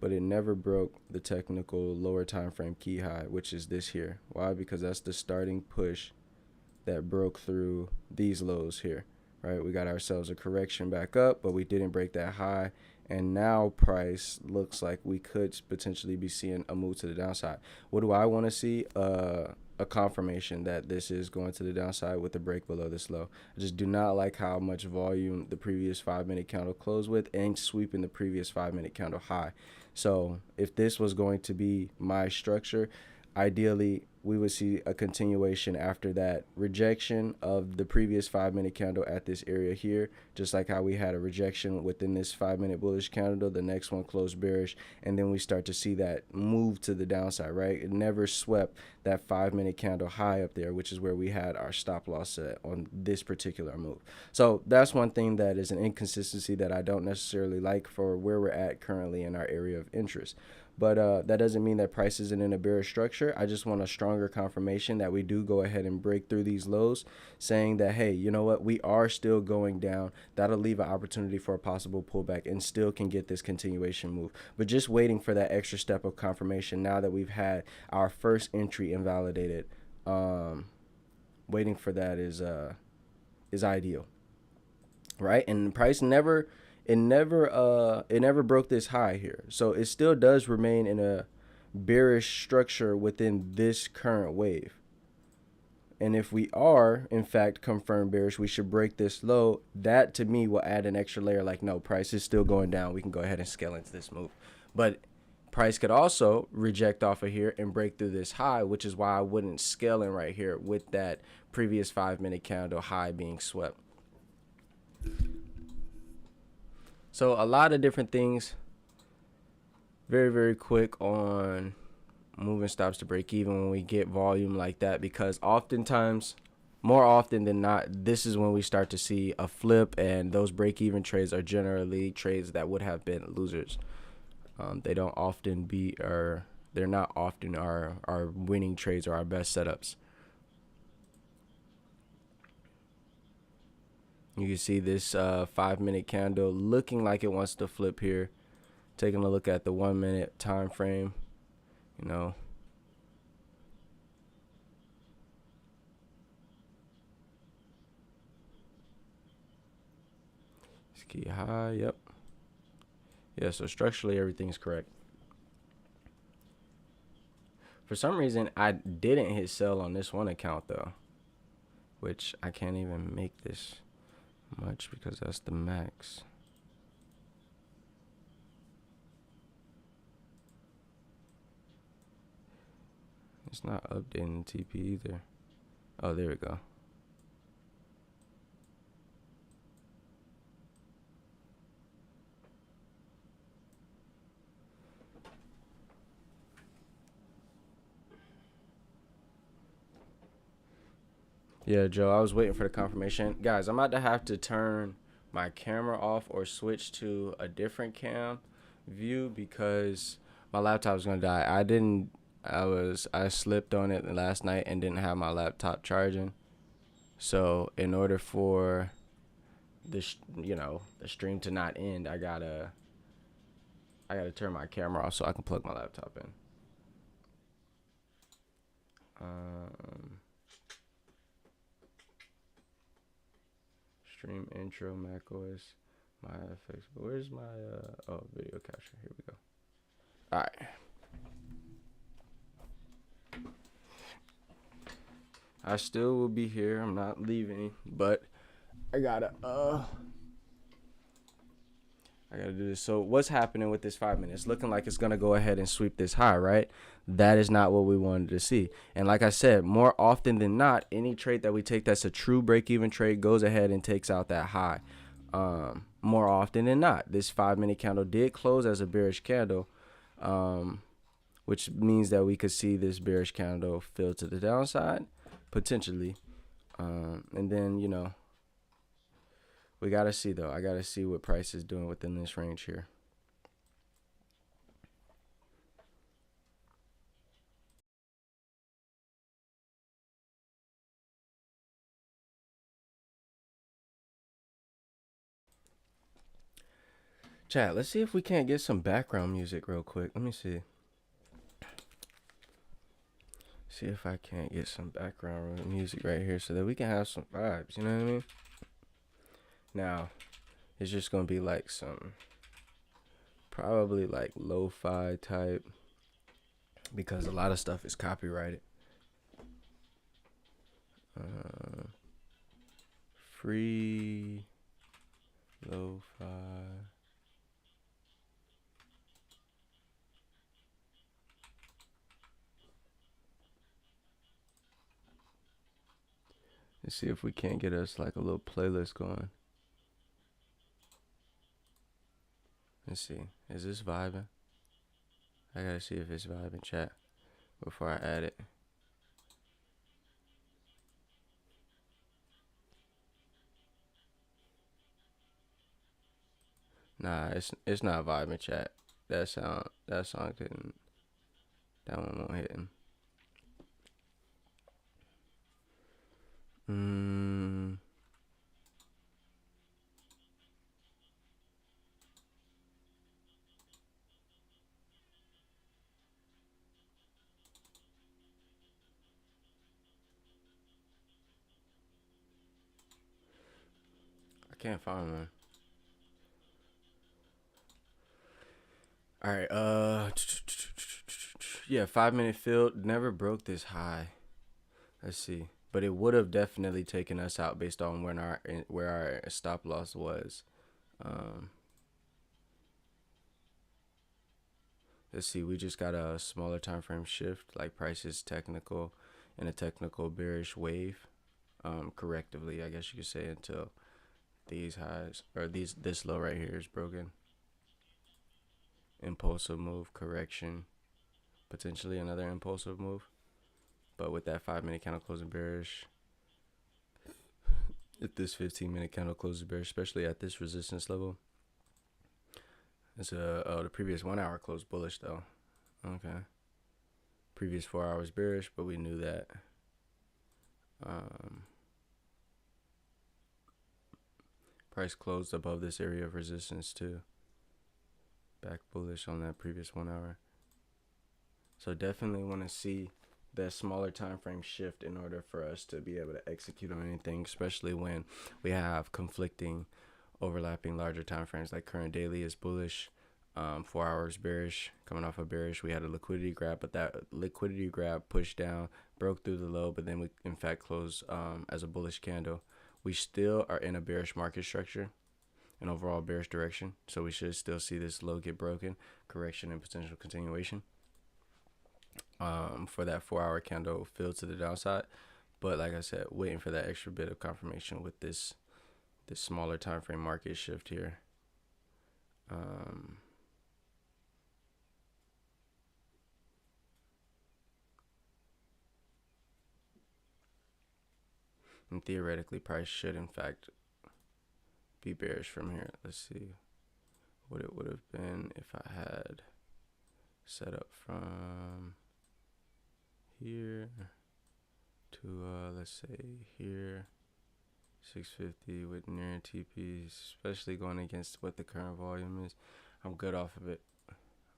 but it never broke the technical lower time frame key high, which is this here. Why? Because that's the starting push that broke through these lows here, right? We got ourselves a correction back up, but we didn't break that high. And now price looks like we could potentially be seeing a move to the downside. What do I want to see? A confirmation that this is going to the downside with a break below this low. I just do not like how much volume the previous 5-minute candle closed with and sweeping the previous 5-minute candle high. So if this was going to be my structure, ideally we would see a continuation after that rejection of the previous 5-minute candle at this area here, just like how we had a rejection within this 5-minute bullish candle. The next one closed bearish, and then we start to see that move to the downside, right? It never swept that 5-minute candle high up there, which is where we had our stop loss set on this particular move. So that's one thing that is an inconsistency that I don't necessarily like for where we're at currently in our area of interest. But that doesn't mean that price isn't in a bearish structure. I just want a stronger confirmation that we do go ahead and break through these lows, saying that, hey, you know what? We are still going down. That'll leave an opportunity for a possible pullback and still can get this continuation move. But just waiting for that extra step of confirmation now that we've had our first entry invalidated, waiting for that is ideal, right? And price never broke this high here, so it still does remain in a bearish structure within this current wave. And if we are in fact confirmed bearish, we should break this low. That to me will add an extra layer, like, no, price is still going down, we can go ahead and scale into this move. But price could also reject off of here and break through this high, which is why I wouldn't scale in right here with that previous 5-minute candle high being swept. So a lot of different things. Very, very quick on moving stops to break even when we get volume like that, because oftentimes, more often than not, this is when we start to see a flip, and those break even trades are generally trades that would have been losers. They don't often be, or they're not often our winning trades or our best setups. You can see this 5-minute candle looking like it wants to flip here. Taking a look at the 1-minute time frame, It's key high, yep. Yeah, so structurally everything's correct. For some reason, I didn't hit sell on this one account though, which I can't even make this much because that's the max. It's not updating the TP either. Oh, there we go. Yeah, Joe, I was waiting for the confirmation. Guys, I'm about to have to turn my camera off or switch to a different cam view because my laptop is going to die. I slipped on it last night and didn't have my laptop charging. So in order for the stream to not end, I gotta turn my camera off so I can plug my laptop in. Stream intro, macOS, my FX. But where's my video capture? Here we go. All right. I still will be here. I'm not leaving, but I gotta do this. So what's happening with this 5 minutes? Looking like it's gonna go ahead and sweep this high, right? That is not what we wanted to see. And like I said, more often than not, any trade that we take that's a true break-even trade goes ahead and takes out that high. More often than not, this 5 minute candle did close as a bearish candle, which means that we could see this bearish candle fill to the downside, potentially. And then, we got to see, though. I got to see what price is doing within this range here. Chat, let's see if we can't get some background music real quick. Let me see. See if I can't get some background music right here so that we can have some vibes. You know what I mean? Now, it's just going to be like some, probably like lo-fi type, because a lot of stuff is copyrighted. Free lo-fi. Let's see if we can't get us like a little playlist going. Let's see. Is this vibing? I gotta see if it's vibing, chat, before I add it. Nah, it's not vibing, chat. That song didn't. That one won't hit him. I can't find one. All right. Yeah, 5 minute field never broke this high. Let's see, but it would have definitely taken us out based on where our stop loss was. Let's see, we just got a smaller time frame shift, like prices technical and a technical bearish wave, correctively, I guess you could say, until these highs or this low right here is broken. Impulsive move, correction, potentially another impulsive move, but with that 5 minute candle closing bearish, if this 15 minute candle closes bearish, especially at this resistance level. It's the previous 1 hour closed bullish though. Okay. Previous 4 hours bearish, but we knew that. Price closed above this area of resistance too. Back bullish on that previous 1 hour. So definitely want to see that smaller time frame shift in order for us to be able to execute on anything, especially when we have conflicting, overlapping larger time frames. Like current daily is bullish, 4 hours bearish, coming off of bearish. We had a liquidity grab, but that liquidity grab pushed down, broke through the low, but then we in fact closed as a bullish candle. We still are in a bearish market structure, an overall bearish direction, so we should still see this low get broken, correction and potential continuation for that 4 hour candle fill to the downside. But like I said, waiting for that extra bit of confirmation with this smaller time frame market shift here. And theoretically, price should in fact be bearish from here. Let's see what it would have been if I had set up from here to let's say here, 650 with near TPs, especially going against what the current volume is. I'm good off of it.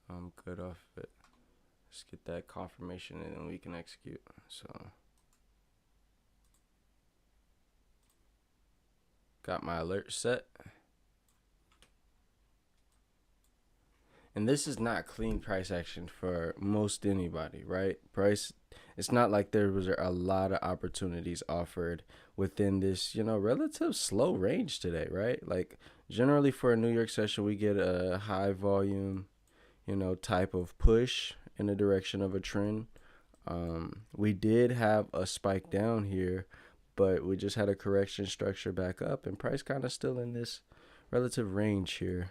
Let's get that confirmation and then we can execute. So got my alert set. And this is not clean price action for most anybody, right? Price, it's not like there was a lot of opportunities offered within this, relative slow range today, right? Like generally for a New York session, we get a high volume, type of push in the direction of a trend. We did have a spike down here, but we just had a correction structure back up, and price kind of still in this relative range here.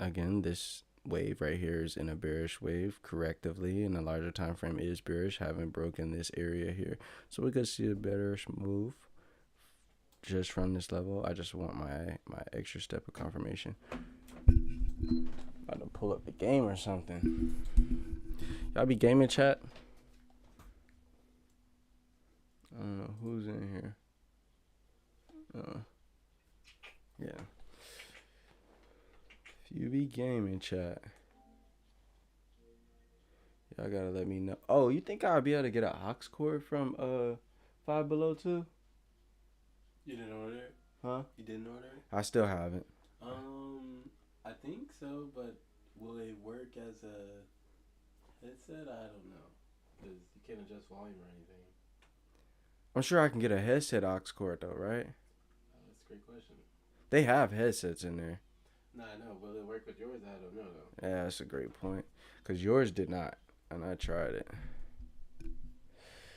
Again, this wave right here is in a bearish wave correctively, and the larger time frame is bearish, haven't broken this area here, so we could see a bearish move just from this level. I just want my extra step of confirmation. About to pull up the game or something. Y'all be gaming, chat? I don't know who's in here. Yeah. If you be gaming, chat, y'all gotta let me know. Oh, you think I'll be able to get an aux cord from Five Below too? You didn't order it? Huh? You didn't order it? I still haven't. I think so, but will it work as a headset? I don't know, because you can't adjust volume or anything. I'm sure I can get a headset aux cord though, right? That's a great question. They have headsets in there. Nah, I know. Will it work with yours? I don't know though. Yeah, that's a great point. Cause yours did not, and I tried it.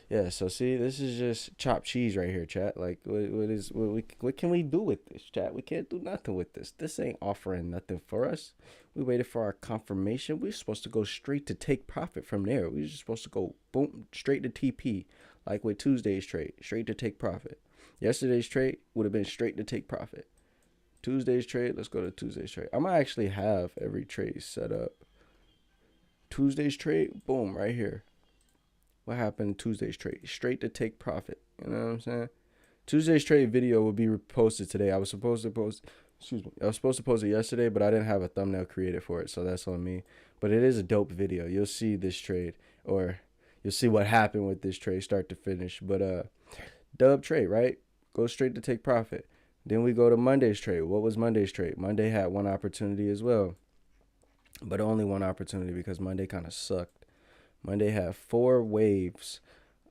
Yeah, so see, this is just chopped cheese right here, chat. Like, what can we do with this, chat? We can't do nothing with this. This ain't offering nothing for us. We waited for our confirmation. We're supposed to go straight to take profit from there. We're just supposed to go boom straight to TP, like with Tuesday's trade, straight to take profit. Yesterday's trade would have been straight to take profit. Tuesday's trade, let's go to Tuesday's trade. I might actually have every trade set up. Tuesday's trade, boom, right here. What happened Tuesday's trade? Straight to take profit. You know what I'm saying? Tuesday's trade video will be posted today. I was supposed to post it yesterday, but I didn't have a thumbnail created for it, so that's on me. But it is a dope video. You'll see this trade, or you'll see what happened with this trade start to finish. But dub trade, right? Go straight to take profit. Then we go to Monday's trade. What was Monday's trade? Monday had one opportunity as well, but only one opportunity because Monday kind of sucked. Monday had 4 waves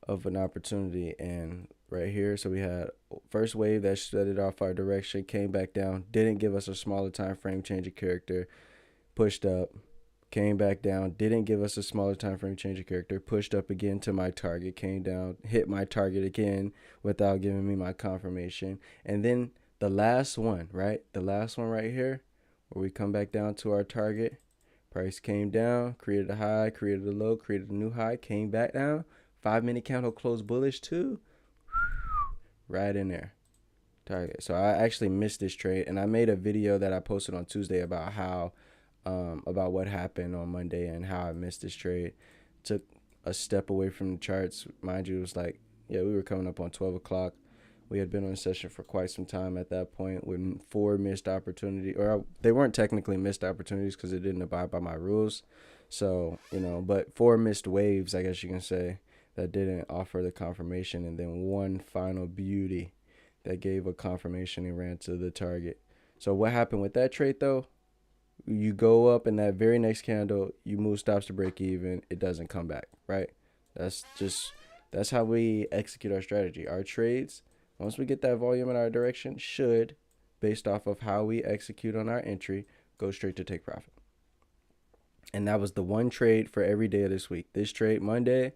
of an opportunity, and right here, so we had first wave that set it off our direction, came back down, didn't give us a smaller time frame change of character, pushed up, came back down, didn't give us a smaller time frame change of character, pushed up again to my target, came down, hit my target again without giving me my confirmation. And then the last one, right? The last one right here, where we come back down to our target. Price came down, created a high, created a low, created a new high, came back down. 5-minute candle closed bullish too. Right in there. Target. So I actually missed this trade, and I made a video that I posted on Tuesday about how, about what happened on Monday and how I missed this trade. Took a step away from the charts. Mind you, it was like, we were coming up on 12 o'clock. We had been on session for quite some time at that point with 4 missed opportunities, or they weren't technically missed opportunities because it didn't abide by my rules. So, but 4 missed waves, I guess you can say, that didn't offer the confirmation, and then one final beauty that gave a confirmation and ran to the target. So what happened with that trade though? You go up in that very next candle, you move stops to break even, it doesn't come back, right? That's how we execute our strategy. Our trades, once we get that volume in our direction, should, based off of how we execute on our entry, go straight to take profit. And that was the one trade for every day of this week. This trade, Monday,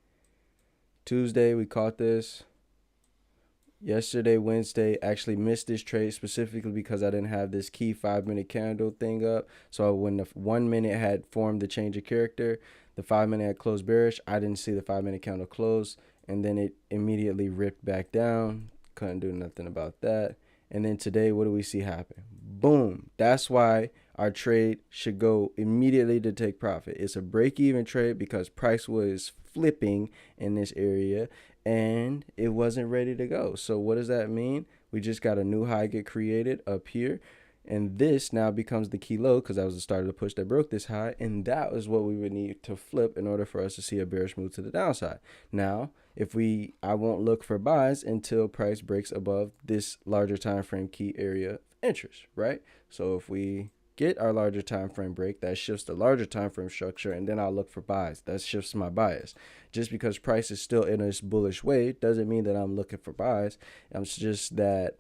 Tuesday, we caught this. Yesterday, Wednesday, actually missed this trade specifically because I didn't have this key 5-minute candle thing up. So when the 1 minute had formed the change of character, the 5-minute had closed bearish. I didn't see the 5-minute candle close, and then it immediately ripped back down. Couldn't do nothing about that. And then today, what do we see happen? Boom. That's why our trade should go immediately to take profit. It's a break-even trade because price was flipping in this area and it wasn't ready to go. So what does that mean? We just got a new high get created up here. And this now becomes the key low because that was the start of the push that broke this high. And that was what we would need to flip in order for us to see a bearish move to the downside. Now, I won't look for buys until price breaks above this larger time frame key area of interest, right? So if we get our larger time frame break, that shifts the larger time frame structure, and then I'll look for buys. That shifts my bias. Just because price is still in this bullish way doesn't mean that I'm looking for buys. It's just that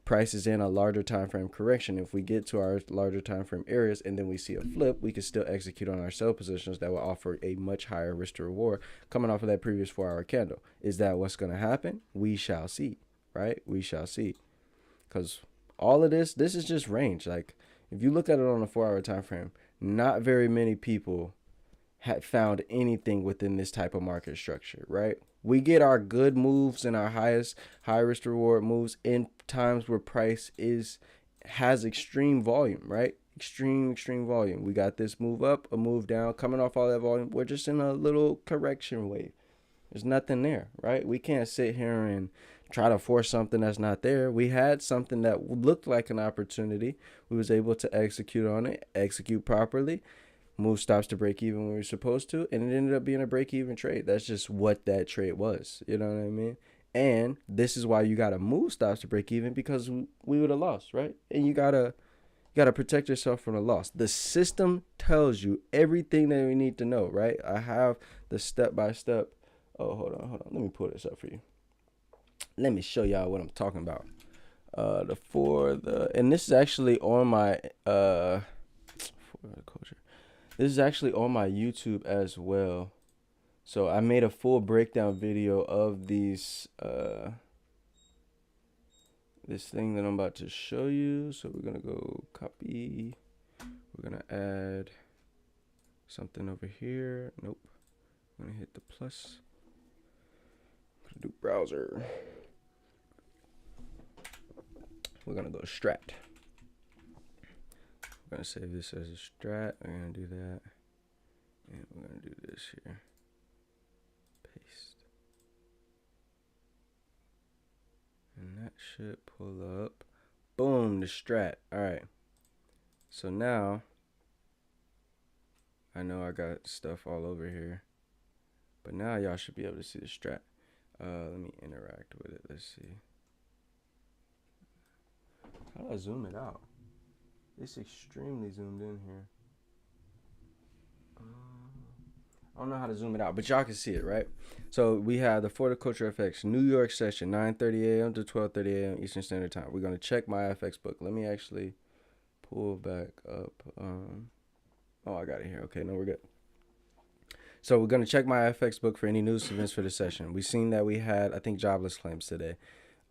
price is in a larger time frame correction. If we get to our larger time frame areas and then we see a flip, we can still execute on our sell positions that will offer a much higher risk to reward coming off of that previous 4-hour candle. Is that what's going to happen? We shall see, right? We shall see. Because all of this is just range. Like, if you look at it on a 4-hour time frame, not very many people had found anything within this type of market structure, right? We get our good moves and our highest high risk reward moves in times where price has extreme volume, right? Extreme volume. We got this move up, a move down, coming off all that volume. We're just in a little correction wave. There's nothing there, right? We can't sit here and try to force something that's not there. We had something that looked like an opportunity. We was able to execute on it, execute properly. Move stops to break even when we were supposed to, and it ended up being a break even trade. That's just what that trade was. You know what I mean? And this is why you gotta move stops to break even, because we would have lost, right? And you gotta protect yourself from the loss. The system tells you everything that we need to know, right? I have the step by step. Oh, hold on. Let me pull this up for you. Let me show y'all what I'm talking about. And this is actually on my culture. This is actually on my YouTube as well. So I made a full breakdown video of these this thing that I'm about to show you. So we're gonna go copy. We're gonna add something over here. Nope. I'm gonna hit the plus. I'm gonna do browser. We're gonna go strat. We're gonna save this as a strat. We're gonna do that, and we're gonna do this here. Paste, and that should pull up. Boom, the strat. All right. So now I know I got stuff all over here, but now y'all should be able to see the strat. Let me interact with it. Let's see. How do I zoom it out? It's extremely zoomed in here. I don't know how to zoom it out, but y'all can see it, right? So we have the Horticulture FX New York session, 9:30 a.m. to 12:30 a.m. Eastern Standard Time. We're going to check my FX book. Let me actually pull back up. Oh, I got it here. Okay, no, we're good. So we're going to check my FX book for any news events for the session. We've seen that we had, I think, jobless claims today.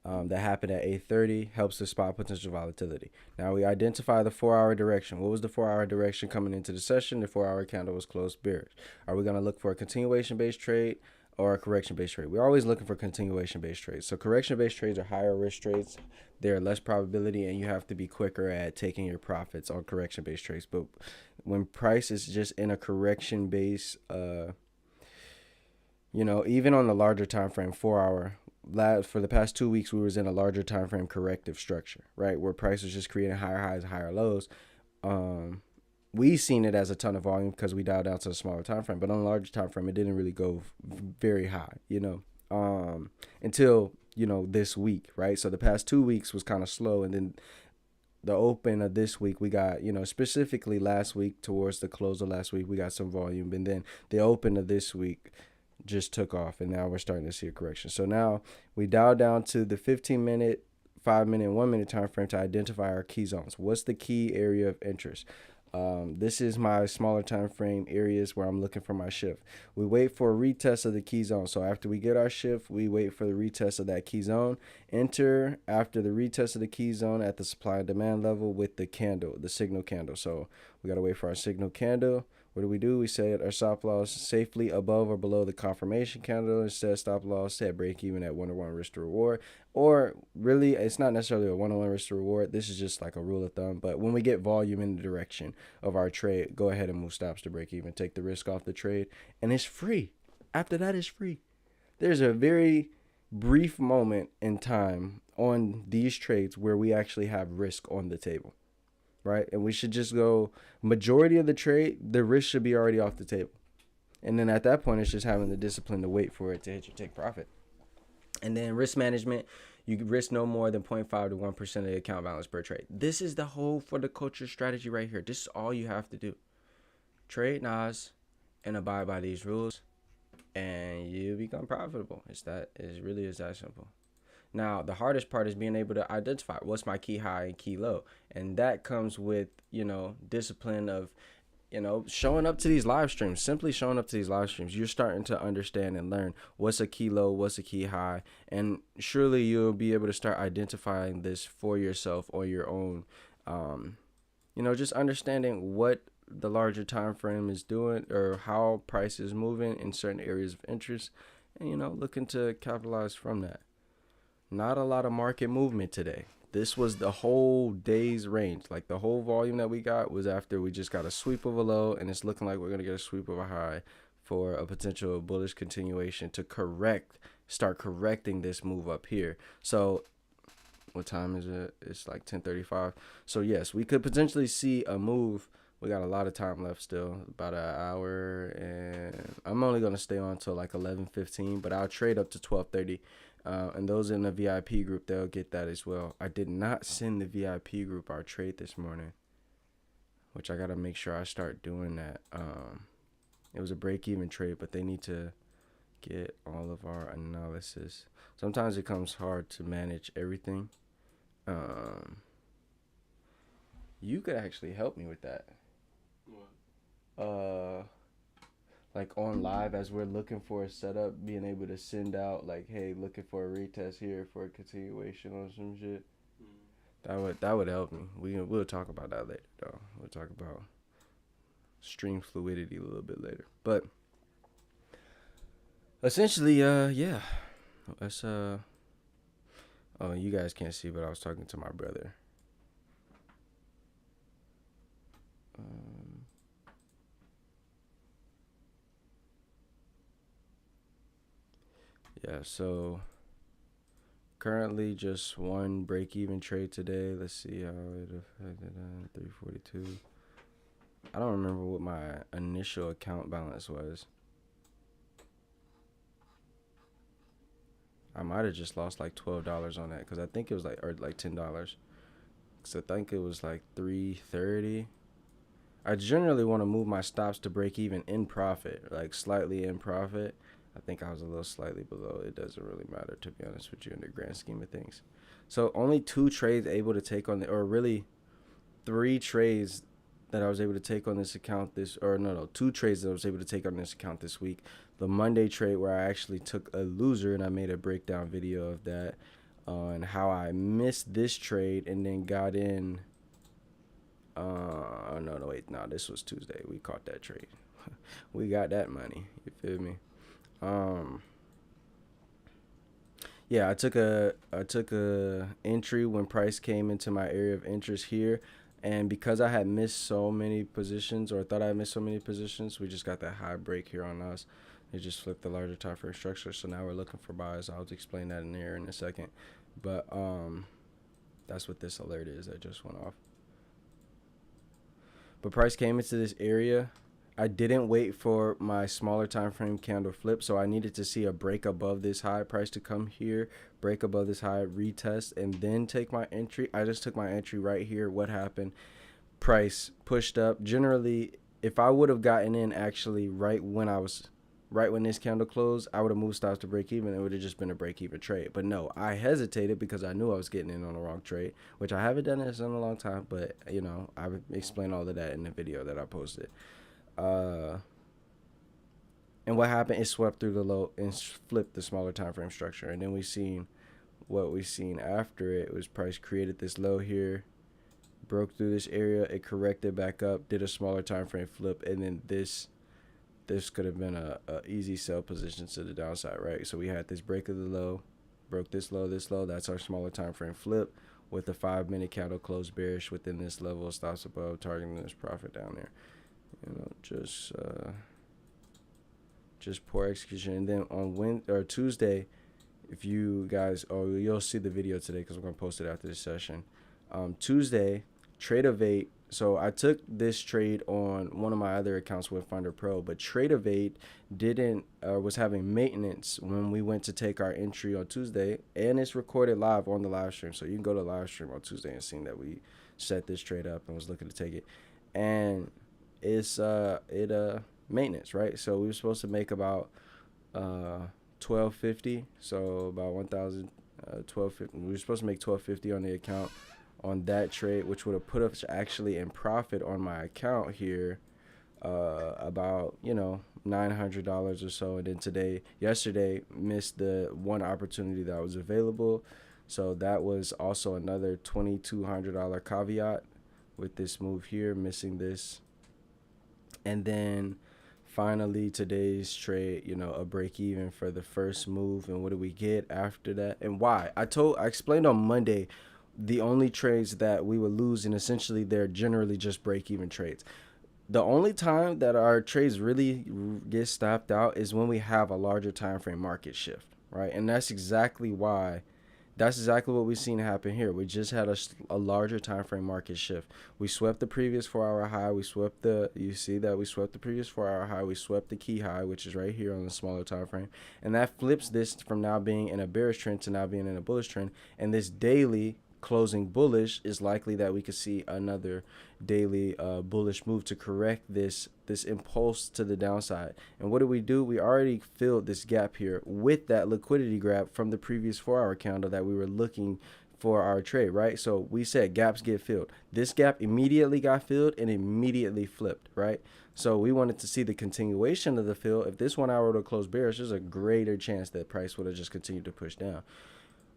That happened at 8:30, helps to spot potential volatility. Now we identify the 4-hour direction. What was the 4-hour direction coming into the session? The 4-hour candle was closed bearish. Are we going to look for a continuation-based trade or a correction-based trade? We're always looking for continuation-based trades. So correction-based trades are higher risk trades. They're less probability, and you have to be quicker at taking your profits on correction-based trades. But when price is just in a correction-based, even on the larger time frame, 4-hour, for the past 2 weeks, we was in a larger time frame corrective structure, right, where price was just creating higher highs, higher lows. We seen it as a ton of volume because we dialed down to a smaller time frame, but on a larger time frame, it didn't really go very high, until this week, right? So the past 2 weeks was kind of slow, and then the open of this week, we got, specifically last week, towards the close of last week, we got some volume, and then the open of this week just took off, and now we're starting to see a correction. So now we dial down to the 15-minute, 5-minute, 1-minute time frame to identify our key zones. What's the key area of interest? This is my smaller time frame areas where I'm looking for my shift. We wait for a retest of the key zone. So after we get our shift, we wait for the retest of that key zone. Enter after the retest of the key zone at the supply and demand level with the candle, the signal candle. So we got to wait for our signal candle. What do? We set our stop loss safely above or below the confirmation candle. Instead, stop loss set break even at 1-to-1 risk to reward. Or really, it's not necessarily a 1-to-1 risk to reward. This is just like a rule of thumb. But when we get volume in the direction of our trade, go ahead and move stops to break even. Take the risk off the trade. And it's free. After that, it's free. There's a very brief moment in time on these trades where we actually have risk on the table. Right? And we should just go, majority of the trade, the risk should be already off the table. And then at that point, it's just having the discipline to wait for it to hit your take profit. And then risk management, you risk no more than 0.5 to 1% of the account balance per trade. This is the whole for the culture strategy right here. This is all you have to do. Trade Nas and abide by these rules, and you become profitable. It really is that simple. Now, the hardest part is being able to identify what's my key high and key low. And that comes with, discipline of, showing up to these live streams. Simply showing up to these live streams, you're starting to understand and learn what's a key low, what's a key high. And surely you'll be able to start identifying this for yourself on your own. Just understanding what the larger time frame is doing or how price is moving in certain areas of interest, and looking to capitalize from that. Not a lot of market movement today. This was the whole day's range. Like the whole volume that we got was after we just got a sweep of a low, and it's looking like we're going to get a sweep of a high for a potential bullish continuation to start correcting this move up here. So what time is it? It's like 10:35. So yes, we could potentially see a move. We got a lot of time left still, about an hour, and I'm only going to stay on until like 11:15, but I'll trade up to 12:30. And those in the VIP group, they'll get that as well. I did not send the VIP group our trade this morning, which I got to make sure I start doing that. It was a break-even trade, but they need to get all of our analysis. Sometimes it comes hard to manage everything. You could actually help me with that. What? Like on live as we're looking for a setup, being able to send out like, hey, looking for a retest here for a continuation or some shit. That would help me. We'll talk about that later though. We'll talk about stream fluidity a little bit later. But essentially, yeah. That's oh, you guys can't see, but I was talking to my brother. Yeah, so currently just one break-even trade today. Let's see how it affected 342. I don't remember what my initial account balance was. I might have just lost like $12 on that because I think it was like $10. Because I think it was like 330. I generally want to move my stops to break even in profit, like slightly in profit. I think I was a little slightly below. It doesn't really matter, to be honest with you, in the grand scheme of things. So only 2 trades able to take on or really 3 trades that I was able to take on this account 2 trades that I was able to take on this account this week. The Monday trade where I actually took a loser, and I made a breakdown video of that on how I missed this trade and then got in. This was Tuesday. We caught that trade. We got that money. You feel me? Yeah, I took a entry when price came into my area of interest here, and because I had missed so many positions, or thought I missed so many positions, we just got that high break here on us. It just flipped the larger time frame structure, so now we're looking for buys. I'll explain that in there in a second, but that's what this alert is that just went off. But price came into this area. I didn't wait for my smaller time frame candle flip, so I needed to see a break above this high price to come here, break above this high, retest, and then take my entry. I just took my entry right here. What happened? Price pushed up. Generally, if I would have gotten in actually right when this candle closed, I would have moved stops to break even. It would have just been a break even trade. But no, I hesitated because I knew I was getting in on the wrong trade, which I haven't done this in a long time, but I would explain all of that in the video that I posted. And what happened? It swept through the low and flipped the smaller time frame structure, and then what we seen after it was price created this low here, broke through this area, it corrected back up, did a smaller time frame flip, and then this could have been a easy sell position to the downside, right? So we had this break of the low, broke this low, that's our smaller time frame flip with a 5-minute candle close bearish within this level of stops above, targeting this profit down there. Just poor execution. And then on Tuesday, if you guys, you'll see the video today because I'm going to post it after this session. Tuesday, Trade of 8 So I took this trade on one of my other accounts with Finder Pro, but Tradeovate didn't was having maintenance when we went to take our entry on Tuesday, and it's recorded live on the live stream. So you can go to live stream on Tuesday and see that we set this trade up and was looking to take it, and it's maintenance, right? So we were supposed to make about 1250, so about 1000 1250. We were supposed to make 1250 on the account on that trade, which would have put us actually in profit on my account here, about $900 or so. And then yesterday missed the one opportunity that was available, so that was also another $2,200 caveat with this move here, missing this. And then finally today's trade, a break even for the first move. And what do we get after that, and why? I explained on Monday the only trades that we would lose, and essentially they're generally just break even trades. The only time that our trades really get stopped out is when we have a larger time frame market shift, right? And that's exactly what we've seen happen here. We just had a larger time frame market shift. We swept the previous 4-hour high. We swept the previous 4-hour high. We swept the key high, which is right here on the smaller time frame. And that flips this from now being in a bearish trend to now being in a bullish trend. And this daily closing bullish is likely that we could see another daily bullish move to correct this impulse to the downside. And what do? We already filled this gap here with that liquidity grab from the previous 4-hour candle that we were looking for our trade, right? So we said gaps get filled. This gap immediately got filled and immediately flipped, right? So we wanted to see the continuation of the fill. If this 1 hour would have closed bearish, there's a greater chance that price would have just continued to push down.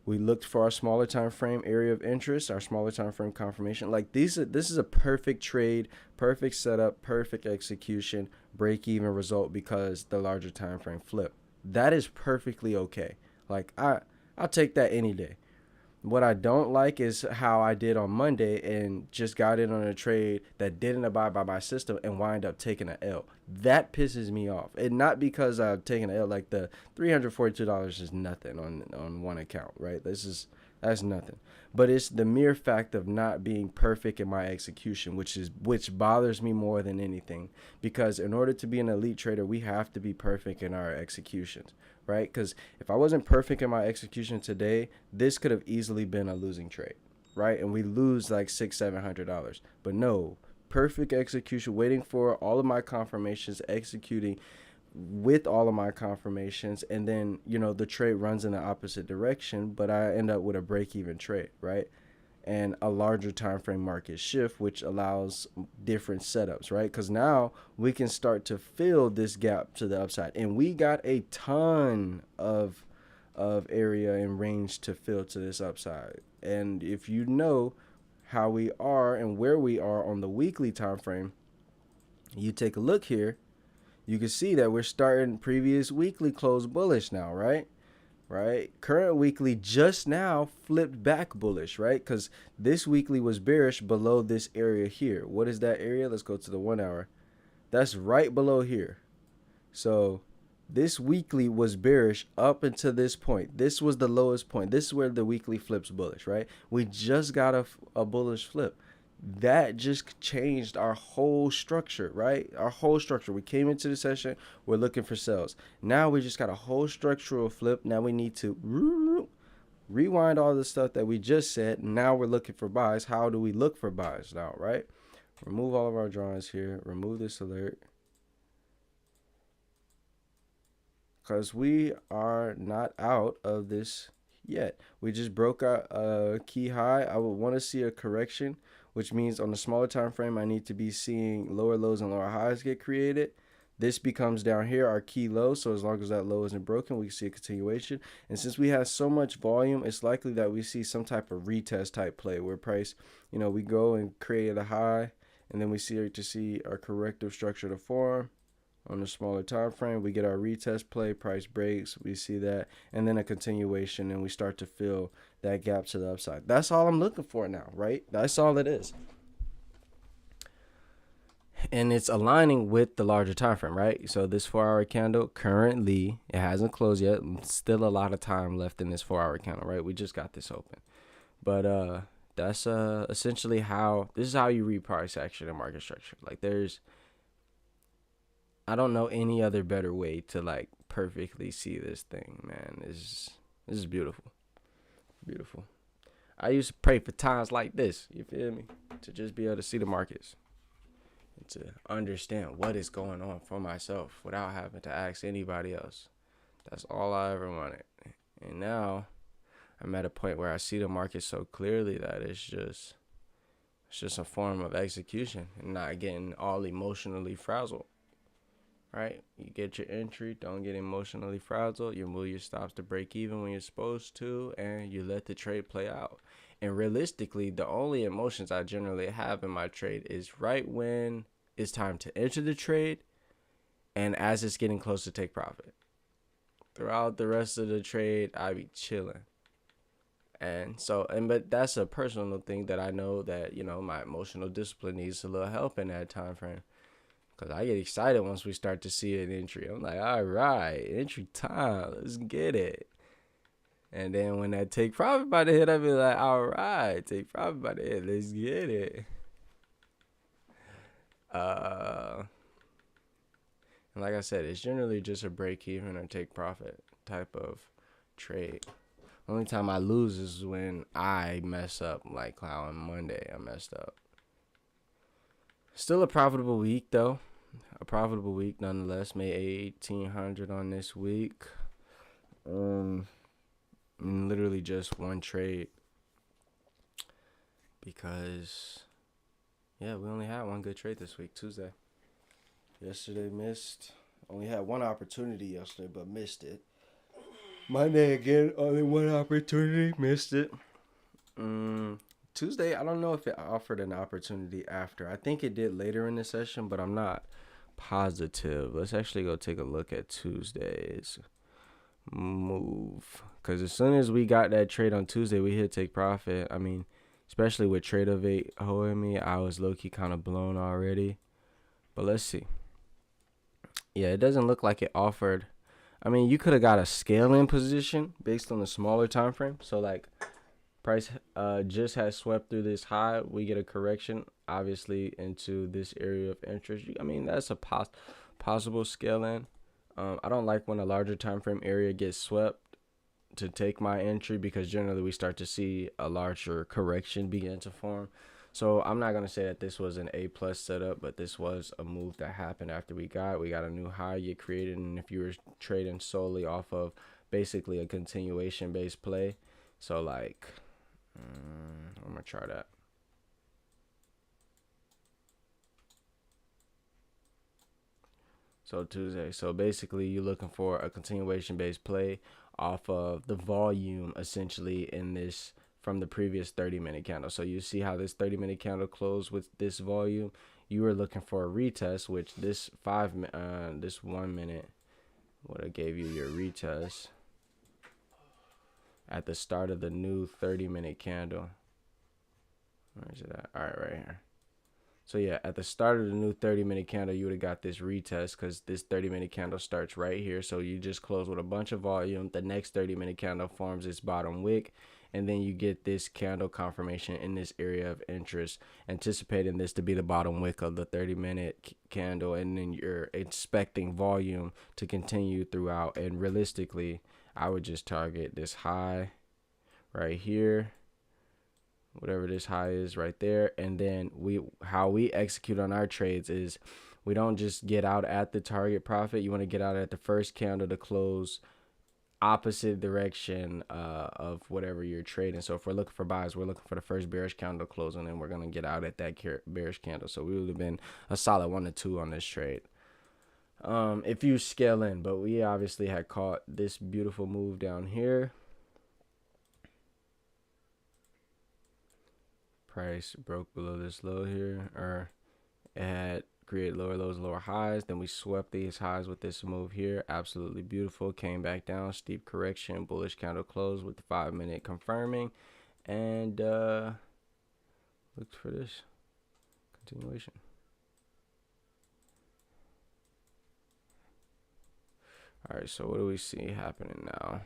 We looked for our smaller time frame area of interest, our smaller time frame confirmation. Like this is a perfect trade, perfect setup, perfect execution, break even result because the larger time frame flip. That is perfectly okay. Like I'll take that any day. What I don't like is how I did on Monday and just got in on a trade that didn't abide by my system and wind up taking an L. That pisses me off. And not because I've taken an L. Like the $342 is nothing on one account, right? That's nothing. But it's the mere fact of not being perfect in my execution, which bothers me more than anything. Because in order to be an elite trader, we have to be perfect in our executions, right? Because if I wasn't perfect in my execution today, this could have easily been a losing trade, right? And we lose like $600-700. But no, perfect execution, waiting for all of my confirmations, executing with all of my confirmations, and then the trade runs in the opposite direction, but I end up with a break-even trade, right? And a larger time frame market shift, which allows different setups, right? Because now we can start to fill this gap to the upside, and we got a ton of area and range to fill to this upside. And if you know how we are and where we are on the weekly time frame, you take a look here, you can see that we're starting previous weekly close bullish now, right? Current weekly just now flipped back bullish, right? Because this weekly was bearish below this area here. What is that area? Let's go to the 1 hour. That's right below here. So this weekly was bearish up until this point. This was the lowest point. This is where the weekly flips bullish, right? We just got a bullish flip. That just changed our whole structure, right? Our whole structure. We came into the session, we're looking for sells. Now we just got a whole structural flip. Now we need to rewind all the stuff that we just said. Now we're looking for buys. How do we look for buys now, right? Remove all of our drawings here. Remove this alert. Because we are not out of this yet. We just broke a key high. I would want to see a correction, which means on the smaller time frame, I need to be seeing lower lows and lower highs get created. This becomes down here our key low. So as long as that low isn't broken, we can see a continuation. And since we have so much volume, it's likely that we see some type of retest type play where price, we go and create a high, and then we see our corrective structure to form. On the smaller time frame, we get our retest play, price breaks, we see that, and then a continuation, and we start to fill that gap to the upside. That's all I'm looking for now, right? That's all it is. And it's aligning with the larger time frame, right? So this 4-hour candle, currently, it hasn't closed yet. Still a lot of time left in this 4-hour candle, right? We just got this open. But that's essentially how this is how you read price action and market structure. Like I don't know any other better way to like perfectly see this thing, man. This is beautiful. Beautiful. I used to pray for times like this, you feel me? To just be able to see the markets and to understand what is going on for myself without having to ask anybody else. That's all I ever wanted. And now I'm at a point where I see the market so clearly that it's just a form of execution and not getting all emotionally frazzled. Right? You get your entry, don't get emotionally frazzled. You move your stops to break even when you're supposed to, and you let the trade play out. And realistically, the only emotions I generally have in my trade is right when it's time to enter the trade and as it's getting close to take profit. Throughout the rest of the trade, I be chilling. But that's a personal thing that I know that, my emotional discipline needs a little help in that time frame. Because I get excited once we start to see an entry. I'm like, all right, entry time. Let's get it. And then when that take profit by the hit, I be like, all right, take profit by the hit. Let's get it. And like I said, it's generally just a break even or take profit type of trade. Only time I lose is when I mess up, like how on Monday I messed up. Still a profitable week, though. A profitable week, nonetheless. Made $1,800 on this week. Literally just one trade. Because, yeah, we only had one good trade this week, Tuesday. Yesterday missed. Only had one opportunity yesterday, but missed it. Monday again, only one opportunity, missed it. Tuesday, I don't know if it offered an opportunity after. I think it did later in the session, but I'm not positive. Let's actually go take a look at Tuesday's move. Because as soon as we got that trade on Tuesday, we hit take profit. I mean, especially with Tradeovate holding me, I was low-key kind of blown already. But let's see. Yeah, it doesn't look like it offered. I mean, you could have got a scale-in position based on the smaller time frame. So, like, price just has swept through this high. We get a correction, obviously, into this area of interest. I mean, that's a possible scale in. I don't like when a larger time frame area gets swept to take my entry because generally we start to see a larger correction begin to form. So I'm not going to say that this was an A+ setup, but this was a move that happened after we got a new high get created. And if you were trading solely off of basically a continuation based play, so like, I'm going to try that. So Tuesday. So basically you're looking for a continuation based play off of the volume essentially in this from the previous 30-minute candle. So you see how this 30-minute candle closed with this volume. You were looking for a retest, which this 1 minute would have gave you your retest at the start of the new 30-minute candle. Where is it at? All right, right here. So yeah, at the start of the new 30-minute candle, you would have got this retest because this 30-minute candle starts right here. So you just close with a bunch of volume. The next 30-minute candle forms its bottom wick. And then you get this candle confirmation in this area of interest, anticipating this to be the bottom wick of the 30-minute candle. And then you're expecting volume to continue throughout. And realistically, I would just target this high right here, whatever this high is right there. And then how we execute on our trades is we don't just get out at the target profit. You want to get out at the first candle to close opposite direction of whatever you're trading. So if we're looking for buys, we're looking for the first bearish candle close, and then we're going to get out at that bearish candle. So we would have been a solid 1 to 2 on this trade if you scale in. But we obviously had caught this beautiful move down here. Price broke below this low here, or it had created lower lows, lower highs. Then we swept these highs with this move here. Absolutely beautiful. Came back down, steep correction, bullish candle close with the 5-minute confirming, and looked for this continuation. All right, so what do we see happening now?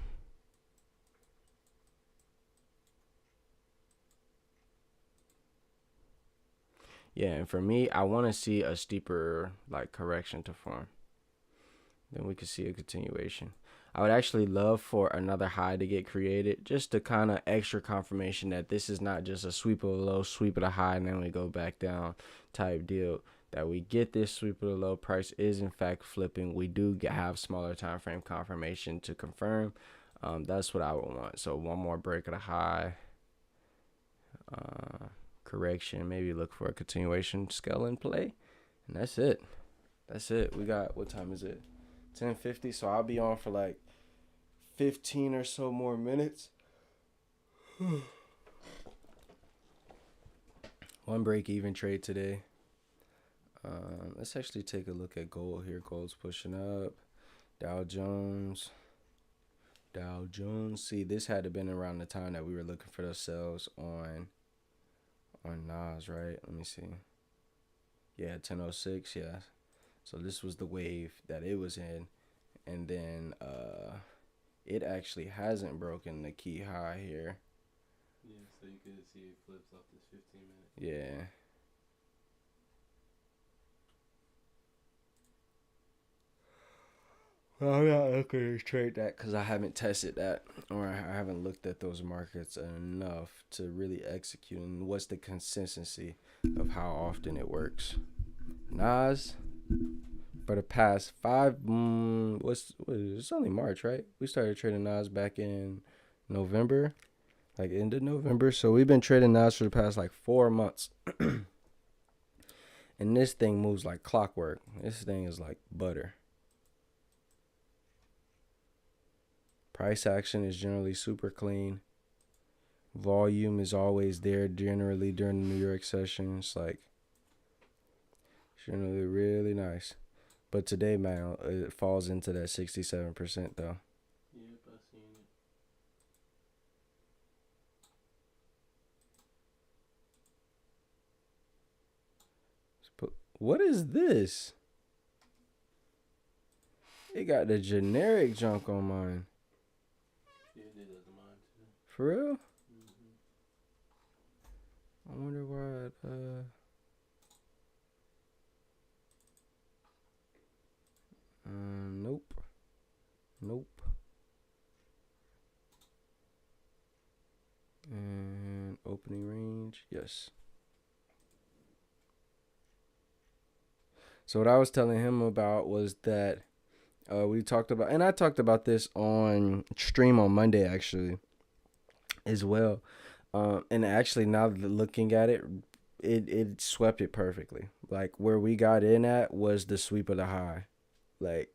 Yeah, and for me, I want to see a steeper like correction to form. Then we could see a continuation. I would actually love for another high to get created, just to kind of extra confirmation that this is not just a sweep of the low, sweep of the high, and then we go back down type deal. That we get this sweep of the low, price is in fact flipping. We do have smaller time frame confirmation to confirm. That's what I would want. So one more break of the high, correction, maybe look for a continuation scale in play, and that's it. That's it. We got, what time is it? 10:50. So I'll be on for like 15 or so more minutes. One break even trade today. Let's actually take a look at gold here. Gold's pushing up. Dow Jones. See, this had to been around the time that we were looking for those sales on Nas, right? Let me see. Yeah, 10:06. Yeah. So this was the wave that it was in, and then it actually hasn't broken the key high here. Yeah, so you could see it flips off this 15 minutes. Yeah. Well, I'm not looking to trade that because I haven't tested that, or I haven't looked at those markets enough to really execute. And what's the consistency of how often it works? Nas, for the past it's only March, right? We started trading Nas back in November, like end of November. So we've been trading Nas for the past like 4 months. And this thing moves like clockwork. This thing is like butter. Price action is generally super clean. Volume is always there generally during the New York session. It's like generally really nice. But today, man, it falls into that 67% though. Yep, I seen it. But what is this? It got the generic junk on mine. Yeah, it did on mine too. For real? Mm-hmm. I wonder why it, Nope. And opening range, yes. So what I was telling him about was that we talked about, and I talked about this on stream on Monday actually, as well. And actually, now looking at it, it swept it perfectly. Like where we got in at was the sweep of the high. Like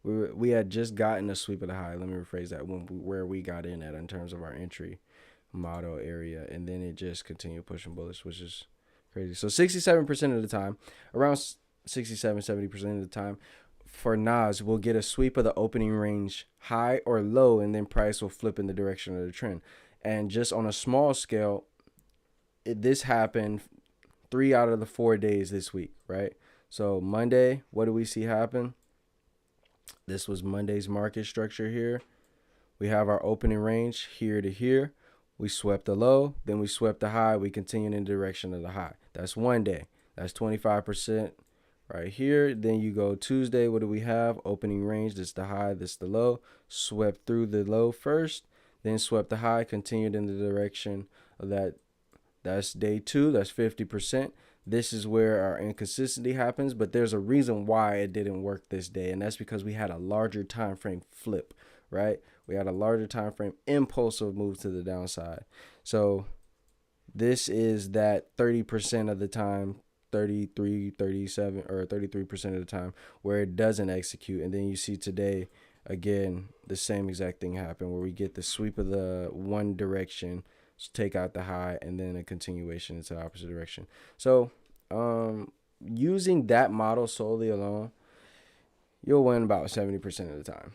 we had just gotten a sweep of the high. Let me rephrase that. Where we got in at in terms of our entry model area, and then it just continued pushing bullish, which is crazy. So 67% of the time, around 67-70% of the time, for Nas, we'll get a sweep of the opening range high or low, and then price will flip in the direction of the trend. And just on a small scale, this happened 3 out of the 4 days this week, right? So Monday, what do we see happen? This was Monday's market structure here. We have our opening range here to here. We swept the low, then we swept the high. We continued in the direction of the high. That's one day. That's 25% right here. Then you go Tuesday. What do we have? Opening range. This is the high. This is the low. Swept through the low first, then swept the high. Continued in the direction of that. That's day 2. That's 50%. This is where our inconsistency happens, but there's a reason why it didn't work this day, and that's because we had a larger time frame flip, right? We had a larger time frame impulsive move to the downside. So this is that 30% of the time, 33, 37, or 33% of the time where it doesn't execute. And then you see today, again, the same exact thing happen where we get the sweep of the one direction, take out the high, and then a continuation into the opposite direction. So using that model solely alone, you'll win about 70% of the time.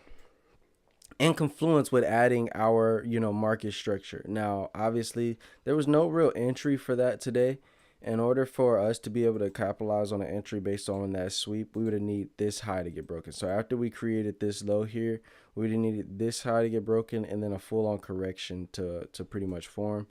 In confluence with adding our, market structure. Now, obviously, there was no real entry for that today. In order for us to be able to capitalize on an entry based on that sweep, we would have needed this high to get broken. So after we created this low here, we would have needed this high to get broken and then a full-on correction to pretty much form.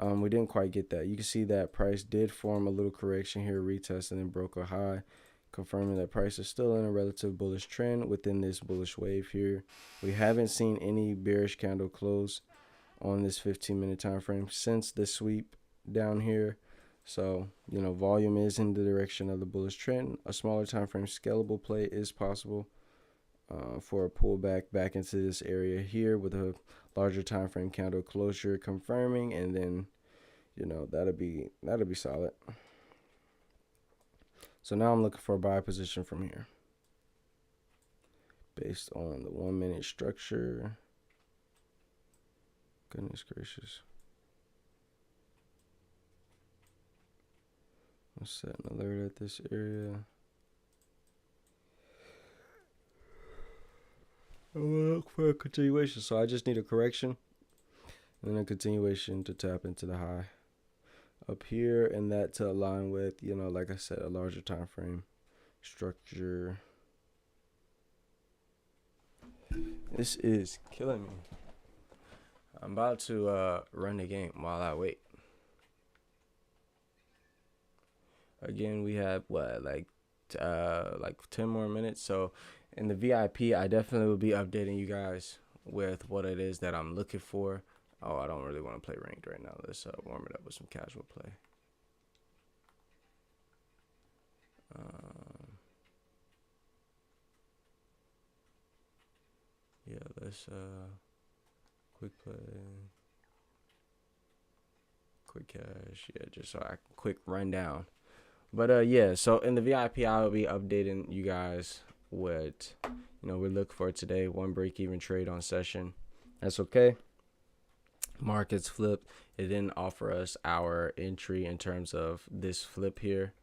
We didn't quite get that. You can see that price did form a little correction here, retest, and then broke a high, confirming that price is still in a relative bullish trend within this bullish wave here. We haven't seen any bearish candle close on this 15-minute time frame since the sweep down here. So, volume is in the direction of the bullish trend. A smaller time frame scalable play is possible for a pullback back into this area here with a larger time frame candle closure confirming, and then that'll be solid. So now I'm looking for a buy position from here based on the 1 minute structure. Goodness gracious. Let's set an alert at this area. I'm look for a continuation. So I just need a correction and a continuation to tap into the high up here, and that to align with, like I said, a larger time frame structure. This is killing me. I'm about to run the game while I wait. Again, we have like 10 more minutes. So in the VIP, I definitely will be updating you guys with what it is that I'm looking for. Oh, I don't really want to play ranked right now. Let's warm it up with some casual play. Yeah, let's quick play, quick cash. Yeah, just so I can quick rundown. But yeah, so in the VIP, I will be updating you guys what we're looking for today. One break even trade on session. That's okay. Markets flipped. It didn't offer us our entry in terms of this flip here.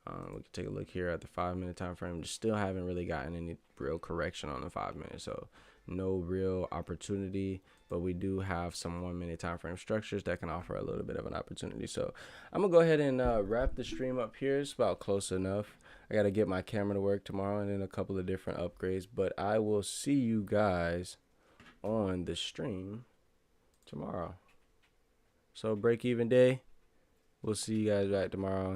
We can take a look here at the 5 minute time frame. Just still haven't really gotten any real correction on the 5 minutes, so no real opportunity. But we do have some 1 minute time frame structures that can offer a little bit of an opportunity. So I'm gonna go ahead and wrap the stream up here. It's about close enough. I gotta get my camera to work tomorrow and then a couple of different upgrades. But I will see you guys on the stream tomorrow. So break even day. We'll see you guys back tomorrow.